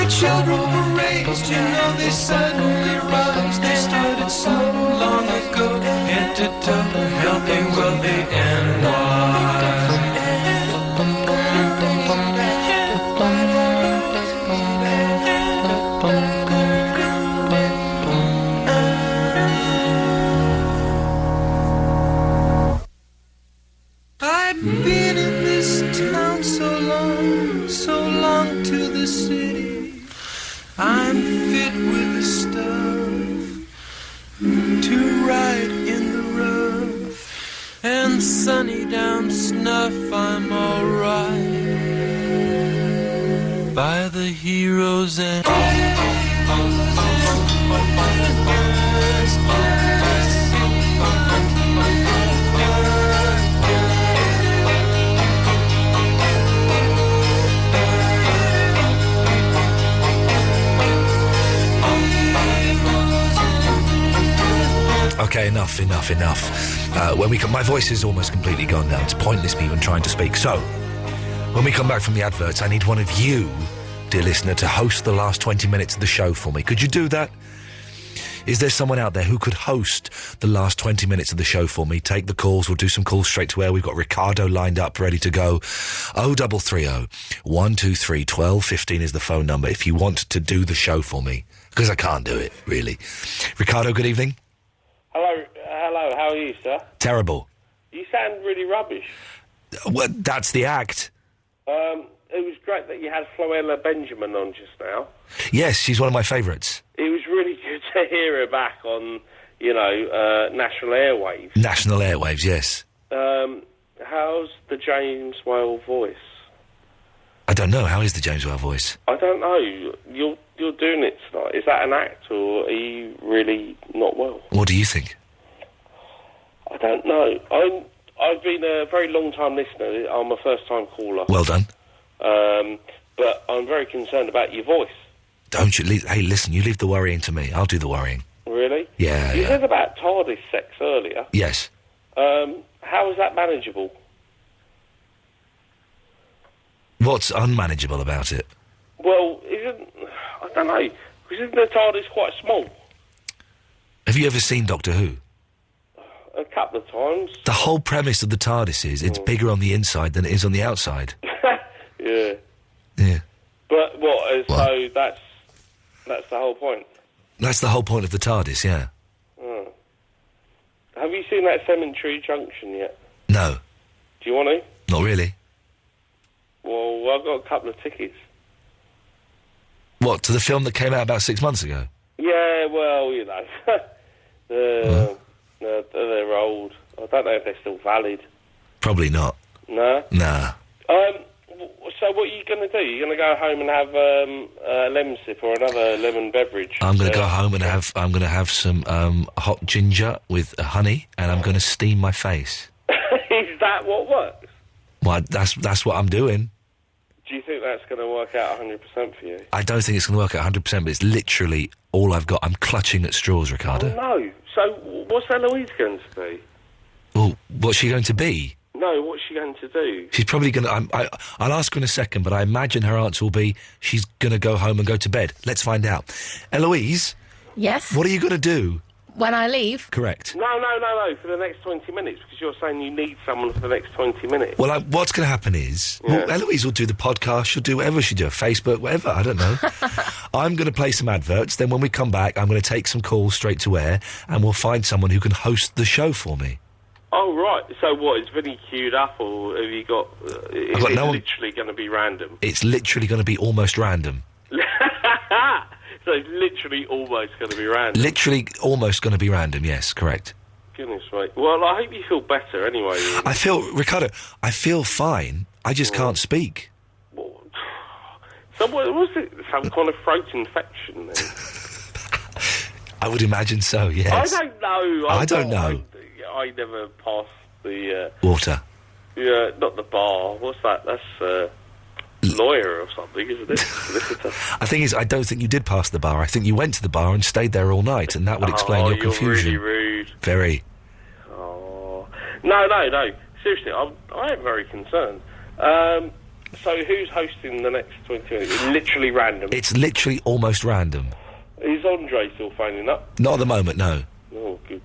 my children were raised, you know they suddenly rise. They started so long ago, head to toe, healthy, wealthy, and wise. I've been in this town so long to the city. I'm fit with the stuff to ride in the rough, and sunny down Snuff I'm alright by the heroes and Okay, enough. When we come, my voice is almost completely gone now. It's pointless me even trying to speak. So, when we come back from the adverts, I need one of you, dear listener, to host the last 20 minutes of the show for me. Could you do that? Is there someone out there who could host the last 20 minutes of the show for me? Take the calls. We'll do some calls straight to air. We've got Ricardo lined up, ready to go. 0330 123 1215 is the phone number if you want to do the show for me. Because I can't do it, really. Ricardo, good evening. Hello, how are you, sir? Terrible. You sound really rubbish. Well, that's the act. It was great that you had Floella Benjamin on just now. Yes, she's one of my favourites. It was really good to hear her back on, national airwaves. National airwaves, yes. How's the James Whale voice? I don't know. How is the James Whale voice? I don't know. You're doing it tonight. Is that an act, or are you really not well? What do you think? I don't know. I've been a very long-time listener. I'm a first-time caller. Well done. But I'm very concerned about your voice. Don't you? Hey, listen, you leave the worrying to me. I'll do the worrying. Really? Yeah. You said about TARDIS sex earlier. Yes. How is that manageable? What's unmanageable about it? Well, I don't know, because isn't the TARDIS quite small? Have you ever seen Doctor Who? A couple of times. The whole premise of the TARDIS is it's bigger on the inside than it is on the outside. Yeah. Yeah. But what? So that's the whole point? That's the whole point of the TARDIS, yeah. Oh. Have you seen that Cemetery Junction yet? No. Do you want to? Not really. Well, I've got a couple of tickets. What, to the film that came out about 6 months ago? Yeah, well, they're old. I don't know if they're still valid. Probably not. No? Nah. So what are you going to do? You're going to go home and have a lemon sip or another lemon beverage? I'm going to go home and have some hot ginger with honey, and I'm going to steam my face. Is that what works? Well, that's what I'm doing. Do you think that's going to work out 100% for you? I don't think it's going to work out 100%, but it's literally all I've got. I'm clutching at straws, Ricardo. Oh, no. So what's Eloise going to be? Well, what's she going to be? No, what's she going to do? She's probably going to... I'll ask her in a second, but I imagine her answer will be she's going to go home and go to bed. Let's find out. Eloise? Yes? What are you going to do? When I leave? Correct. No, for the next 20 minutes, because you're saying you need someone for the next 20 minutes. Well, what's going to happen is... Yeah. Well, Eloise will do the podcast, she'll do whatever she'll do, Facebook, whatever, I don't know. I'm going to play some adverts, then when we come back, I'm going to take some calls straight to air, and we'll find someone who can host the show for me. Oh, right. So what, is Vinny queued up, or have you got... is it literally going to be random? It's literally going to be almost random. So it's literally almost going to be random? Literally almost going to be random, yes, correct. Goodness me. Well, I hope you feel better anyway. Ricardo, I feel fine. I just can't speak. So was it some kind of throat infection then? I would imagine so, yes. I don't know. I don't know. I never passed the... Water. Yeah, not the bar. What's that? That's... lawyer or something, isn't it? Solicitor. The thing is, I don't think you did pass the bar. I think you went to the bar and stayed there all night, and that would explain your confusion. You're really rude. Very. Oh. No. Seriously, I am very concerned. So who's hosting the next 20 minutes? It's literally random. It's literally almost random. Is Andre still phoning up? Not at the moment, no. Oh, good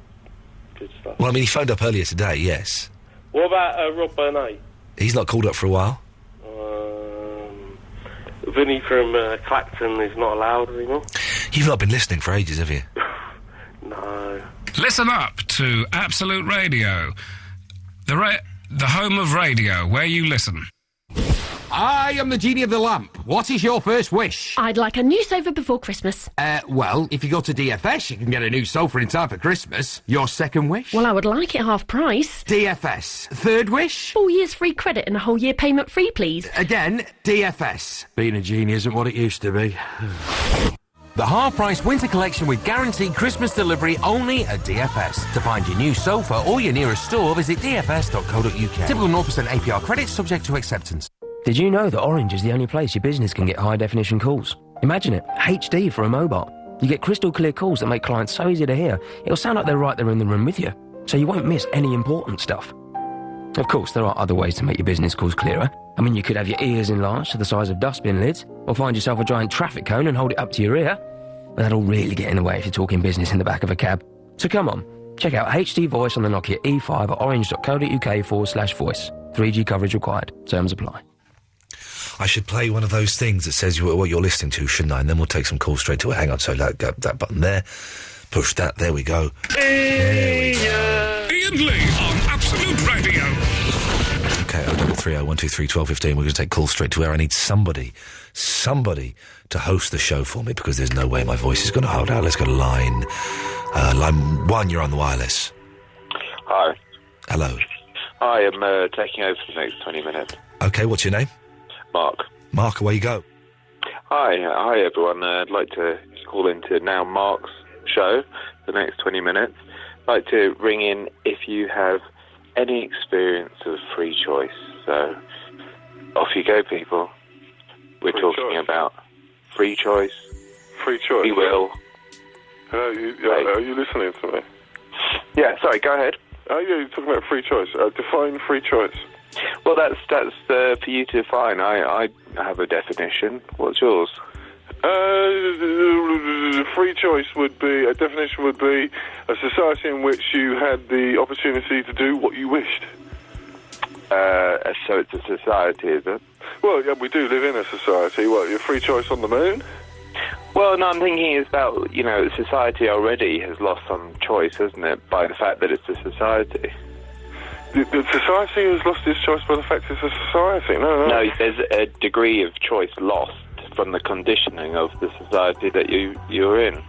stuff. Well, I mean, he phoned up earlier today, yes. What about Rob Burnett? He's not called up for a while. Vinny from Clacton is not allowed anymore. You've not been listening for ages, have you? No. Listen up to Absolute Radio, the home of radio, where you listen. I am the genie of the lamp. What is your first wish? I'd like a new sofa before Christmas. Well, if you go to DFS, you can get a new sofa in time for Christmas. Your second wish? Well, I would like it half price. DFS. Third wish? 4 years free credit and a whole year payment free, please. Again, DFS. Being a genie isn't what it used to be. The half-price winter collection with guaranteed Christmas delivery only at DFS. To find your new sofa or your nearest store, visit dfs.co.uk. Typical 0% APR credit subject to acceptance. Did you know that Orange is the only place your business can get high-definition calls? Imagine it, HD for a mobile. You get crystal clear calls that make clients so easy to hear, it'll sound like they're right there in the room with you, so you won't miss any important stuff. Of course, there are other ways to make your business calls clearer. I mean, you could have your ears enlarged to the size of dustbin lids, or find yourself a giant traffic cone and hold it up to your ear. But that'll really get in the way if you're talking business in the back of a cab. So come on, check out HD Voice on the Nokia E5 at orange.co.uk/voice. 3G coverage required. Terms apply. I should play one of those things that says what you're listening to, shouldn't I? And then we'll take some calls straight to it. Hang on, so that button there. Push that, there we go. Iain Lee on Absolute Radio. Okay, 0330 123 1215. We're going to take calls straight to air. I need somebody to host the show for me, because there's no way my voice is going to hold out. Let's go to line 1, you're on the wireless. Hi. Hello. Hi, I'm taking over for the next 20 minutes. Okay, what's your name? Mark. Mark, away you go. Hi everyone. I'd like to call into Now Mark's show for the next 20 minutes. I'd like to ring in if you have any experience of free choice. So, off you go, people. We're talking about free choice. Free choice? Free will. Are you listening to me? Yeah, sorry, go ahead. Yeah, you're talking about free choice. Define free choice. Well, that's for you to define. I have a definition. What's yours? Free choice a definition would be a society in which you had the opportunity to do what you wished. So it's a society, is it? Well, yeah, we do live in a society. What, your free choice on the moon? Well, no, I'm thinking it's about, society already has lost some choice, hasn't it, by the fact that it's a society. The society has lost its choice by the fact it's a society. No, there's a degree of choice lost from the conditioning of the society that you're in.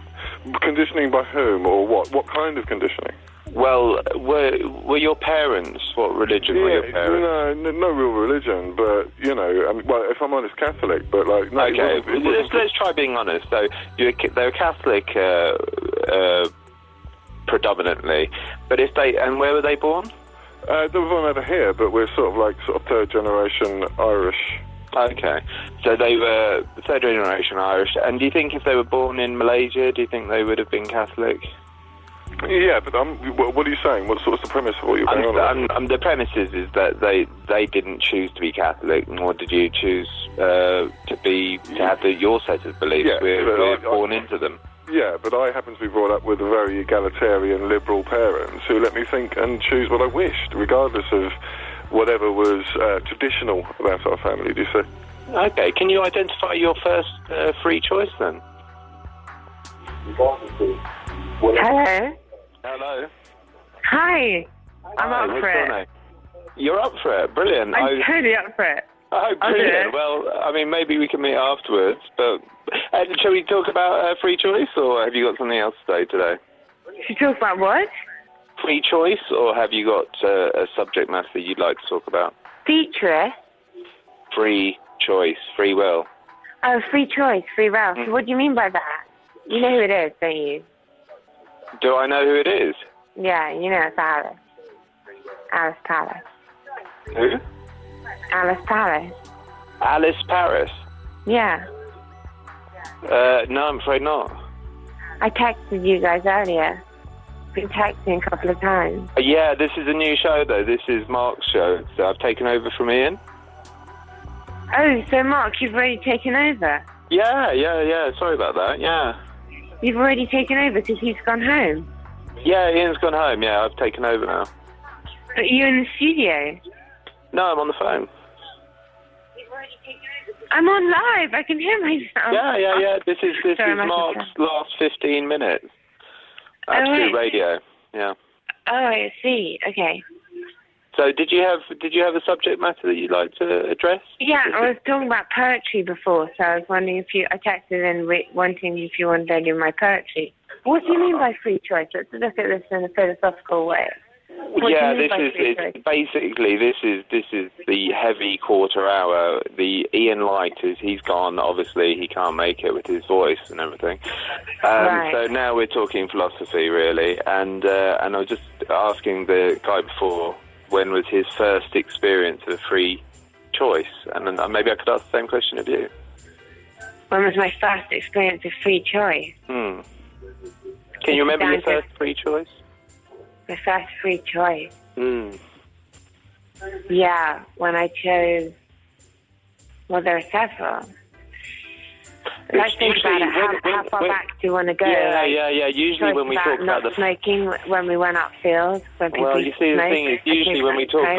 Conditioning by whom, or what? What kind of conditioning? Well, were your parents, what religion were your parents? No real religion, but, well, if I'm honest, Catholic, but, no. Okay, let's try being honest. So, they were Catholic predominantly, but and where were they born? They were born over here, but we're sort of third generation Irish. Okay, so they were third generation Irish, and do you think if they were born in Malaysia, do you think they would have been Catholic? Yeah, but what are you saying? What's the premise of what you're going on? The premise is that they didn't choose to be Catholic, nor did you choose to have your set of beliefs. Yeah, we're born into them. Yeah, but I happen to be brought up with very egalitarian, liberal parents who let me think and choose what I wished, regardless of whatever was traditional about our family, do you see? Okay, can you identify your first free choice, then? Hello? Hello? Hi. I'm up for it. You're up for it? Brilliant. I'm totally up for it. Oh, brilliant. Well, I mean, maybe we can meet afterwards, but shall we talk about free choice, or have you got something else to say today? Should we talk about what? Free choice, or have you got a subject matter you'd like to talk about? Feature? Free choice, free will. Oh, free choice, free will. So what do you mean by that? You know who it is, don't you? Do I know who it is? Yeah, you know it's Alice. Alice Paris. Who? Alice Paris. Alice Paris? Yeah. No, I'm afraid not. I texted you guys earlier. Been texting a couple of times. Yeah, this is a new show, though. This is Mark's show, so I've taken over from Iain. Oh, so Mark, you've already taken over? Yeah. Sorry about that, yeah. You've already taken over because he's gone home? Yeah, Ian's gone home, yeah, I've taken over now. But you're in the studio? No, I'm on the phone. I'm on live, I can hear myself. Yeah. This is Sorry, Mark's last 15 minutes. Absolute radio, yeah. Oh, I see, okay. So did you have a subject matter that you'd like to address? Yeah, I was talking about poetry before, so I was wondering if I texted in wanting if you wanted to do my poetry. What do you mean by free choice? Let's look at this in a philosophical way. Basically this is the heavy quarter hour. The Iain Light he's gone. Obviously, he can't make it with his voice and everything. Right. So now we're talking philosophy, really. And I was just asking the guy before, when was his first experience of free choice? And then maybe I could ask the same question of you. When was my first experience of free choice? Can you remember your first free choice? My first free choice? Hmm. Yeah, when I chose... Well, there are several. Let's think about it. How far back do you want to go? Yeah. Usually when we talk about not smoking, when we went upfield, when people well, you see, the smoke, thing is, usually when we talk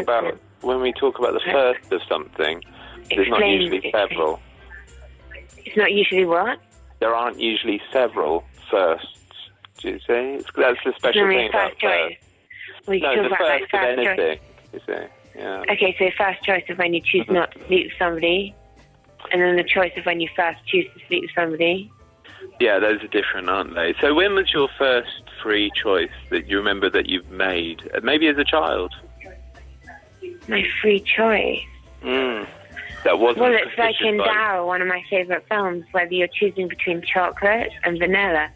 about the first of something, there's not usually several. It's not usually what? There aren't usually several firsts. Do you see? That's the special thing about first. Well, you no, talk the about first of first anything. choice. You see? Yeah. Okay, so first choice of when you choose not to sleep with somebody, and then the choice of when you first choose to sleep with somebody. Yeah, those are different, aren't they? So when was your first free choice that you remember that you've made? Maybe as a child? My free choice? That wasn't... Well, it's like in Dow, one of my favourite films, whether you're choosing between chocolate and vanilla.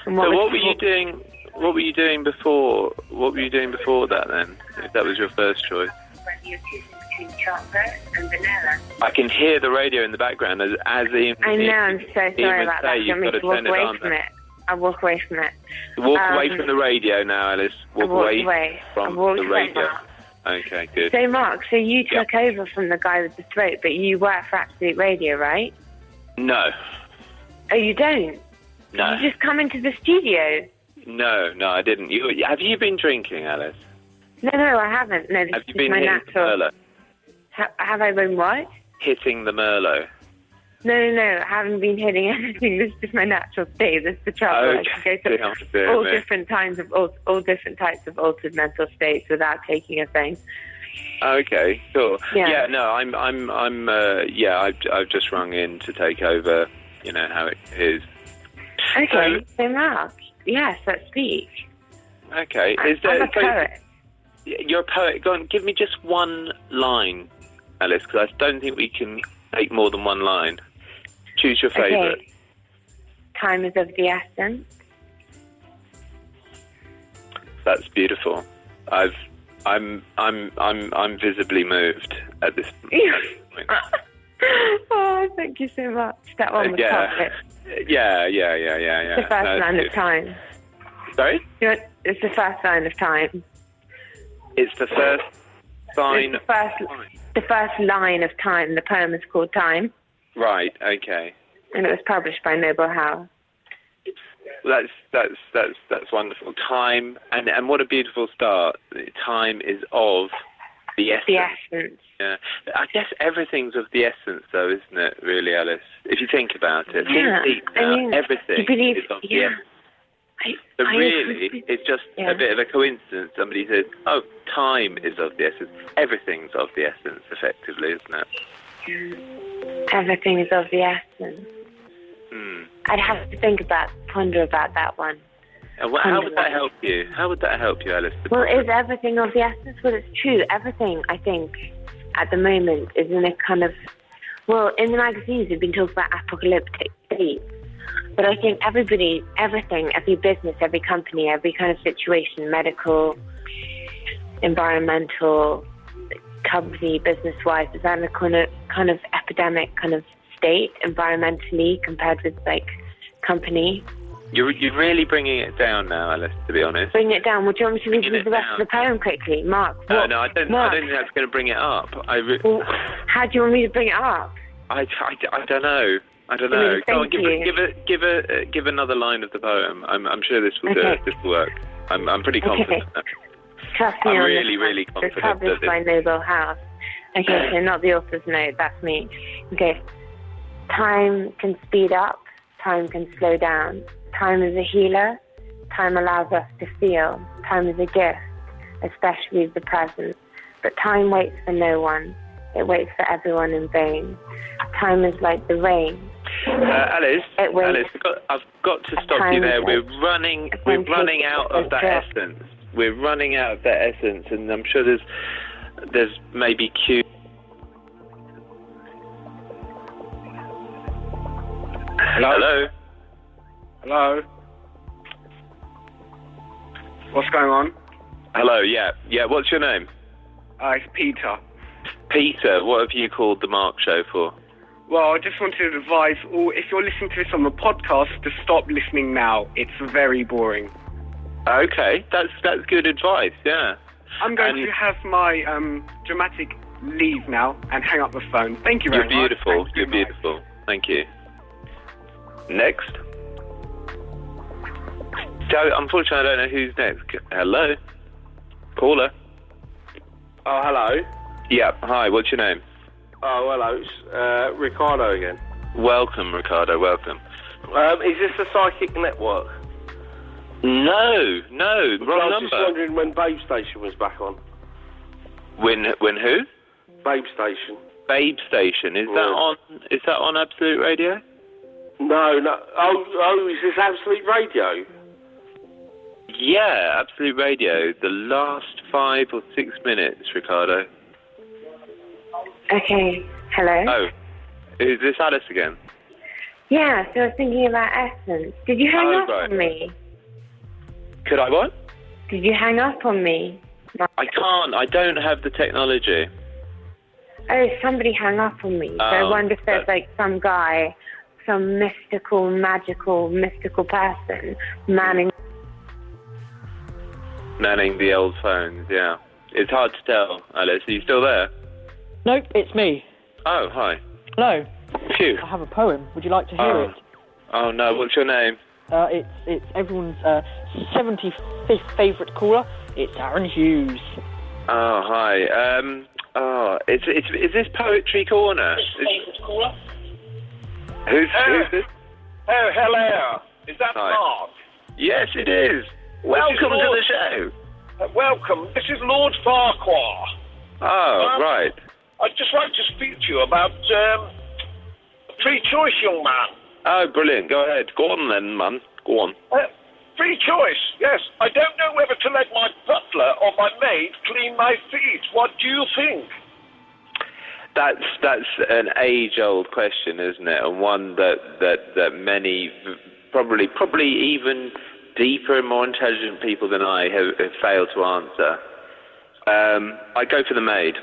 And what were you doing? What were you doing before? What were you doing before that then? If that was your first choice. Whether you're choosing between chocolate and vanilla. I can hear the radio in the background as Ian. I know. I'm so sorry about that. You've got to walk turn it away on. from it. I'll walk away from it. Walk away from the radio now, Alice. Walk away from the radio. Okay, good. So, Mark, you took over from the guy with the throat, but you work for Absolute Radio, right? No. Oh, you don't? No. You just come into the studio? No, I didn't. Have you been drinking, Alice? No, I haven't. No, this have you is been my hitting natural. the Merlot? Have I been what? Hitting the Merlot. No, I haven't been hitting anything. This is my natural state. This is the trouble. Okay. I can go to all different types of altered mental states without taking a thing. Okay, sure. Yeah. No, I've just rung in to take over. You know how it is. Okay, so Mark, yes, let's speak. Okay, I'm a poet. You're a poet. Go on, give me just one line, Alice, because I don't think we can take more than one line. Choose your favourite. Okay. Time is of the essence. That's beautiful. I'm visibly moved at this point. Oh, thank you so much. That one was perfect. Yeah. The first line of time. Sorry? It's the first line of time. It's the first sign. The first line of time. The poem is called Time. Right. Okay. And it was published by Noble Howe. That's wonderful. Time, and what a beautiful start. Time is of the essence. The essence. Yeah. I guess everything's of the essence, though, isn't it? Really, Alice. If you think about it, yeah. Think deep now. Everything is of the essence. But really, it's just a bit of a coincidence. Somebody says, "Oh, time is of the essence." Everything's of the essence, effectively, isn't it? Everything is of the essence. I'd have to ponder about that one. How would that help you? How would that help you, Alice? Well, is everything of the essence? Well, it's true. Everything, I think, at the moment is in a kind of... Well, in the magazines, we've been talking about apocalyptic state. But I think everybody, everything, every business, every company, every kind of situation, medical, environmental, company, business-wise, is at a kind of epidemic kind of state, environmentally, compared with, like, company. You're really bringing it down now, Alice, to be honest. Bring it down. Would you want me to read the rest of the poem quickly? Mark? No, I don't think that's going to bring it up. How do you want me to bring it up? I don't know. I don't know. Go on, give another line of the poem. I'm sure this will this will work. I'm pretty confident. Trust me. I'm on really, this really one. It's confident. published by Noble House. Okay, so not the author's note. That's me. Okay. Time can speed up. Time can slow down. Time is a healer. Time allows us to feel. Time is a gift, especially the present. But time waits for no one. It waits for everyone in vain. Time is like the rain. Alice, I've got to stop you there. We're running out of that essence. We're running out of that essence, and I'm sure there's maybe Q. Hello. Hello. What's going on? Hello. Yeah. What's your name? It's Peter. Peter, what have you called the Mark Show for? Well, I just wanted to advise all, if you're listening to this on the podcast, to stop listening now. It's very boring. Okay, that's good advice, yeah. I'm going to have my dramatic leave now and hang up the phone. Thank you very much. You're beautiful. Thank you. Next. Unfortunately, I don't know who's next. Hello? Caller? Oh, hello. Yeah, hi, what's your name? Oh, hello, it's Ricardo again. Welcome, Ricardo, welcome. Is this the Psychic Network? No, wrong I was number. just wondering when Babe Station was back on. When who? Babe Station. Babe Station, is that on Absolute Radio? No. Oh, is this Absolute Radio? Yeah, Absolute Radio. The last 5 or 6 minutes, Ricardo. Okay, hello? Oh, is this Alice again? Yeah, so I was thinking about Essence. Did you hang up on me? Could I what? Did you hang up on me? I can't. I don't have the technology. Oh, somebody hung up on me. So I wonder if there's like some guy, some magical person manning the old phones, yeah. It's hard to tell, Alice. Are you still there? Nope, it's me. Oh, hi. Hello. Phew. I have a poem. Would you like to hear it? Oh, no. What's your name? It's everyone's 75th favourite caller. It's Aaron Hughes. Oh, hi. Is this Poetry Corner? Favourite caller? Who's this? Oh, hello. Is that Hi. Mark? Yes, it is. Welcome to the show. Welcome. This is Lord Farquhar. Oh, right. I'd just like to speak to you about free choice, young man. Oh, brilliant. Go ahead. Go on then, man. Go on. Free choice, yes. I don't know whether to let my butler or my maid clean my feet. What do you think? That's an age-old question, isn't it? And one that many, probably even deeper and more intelligent people than I have failed to answer. I go for the maid.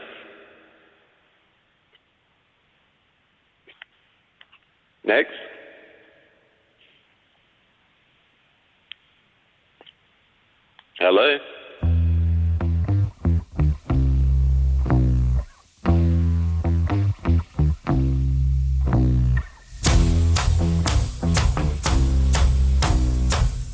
Next. Hello?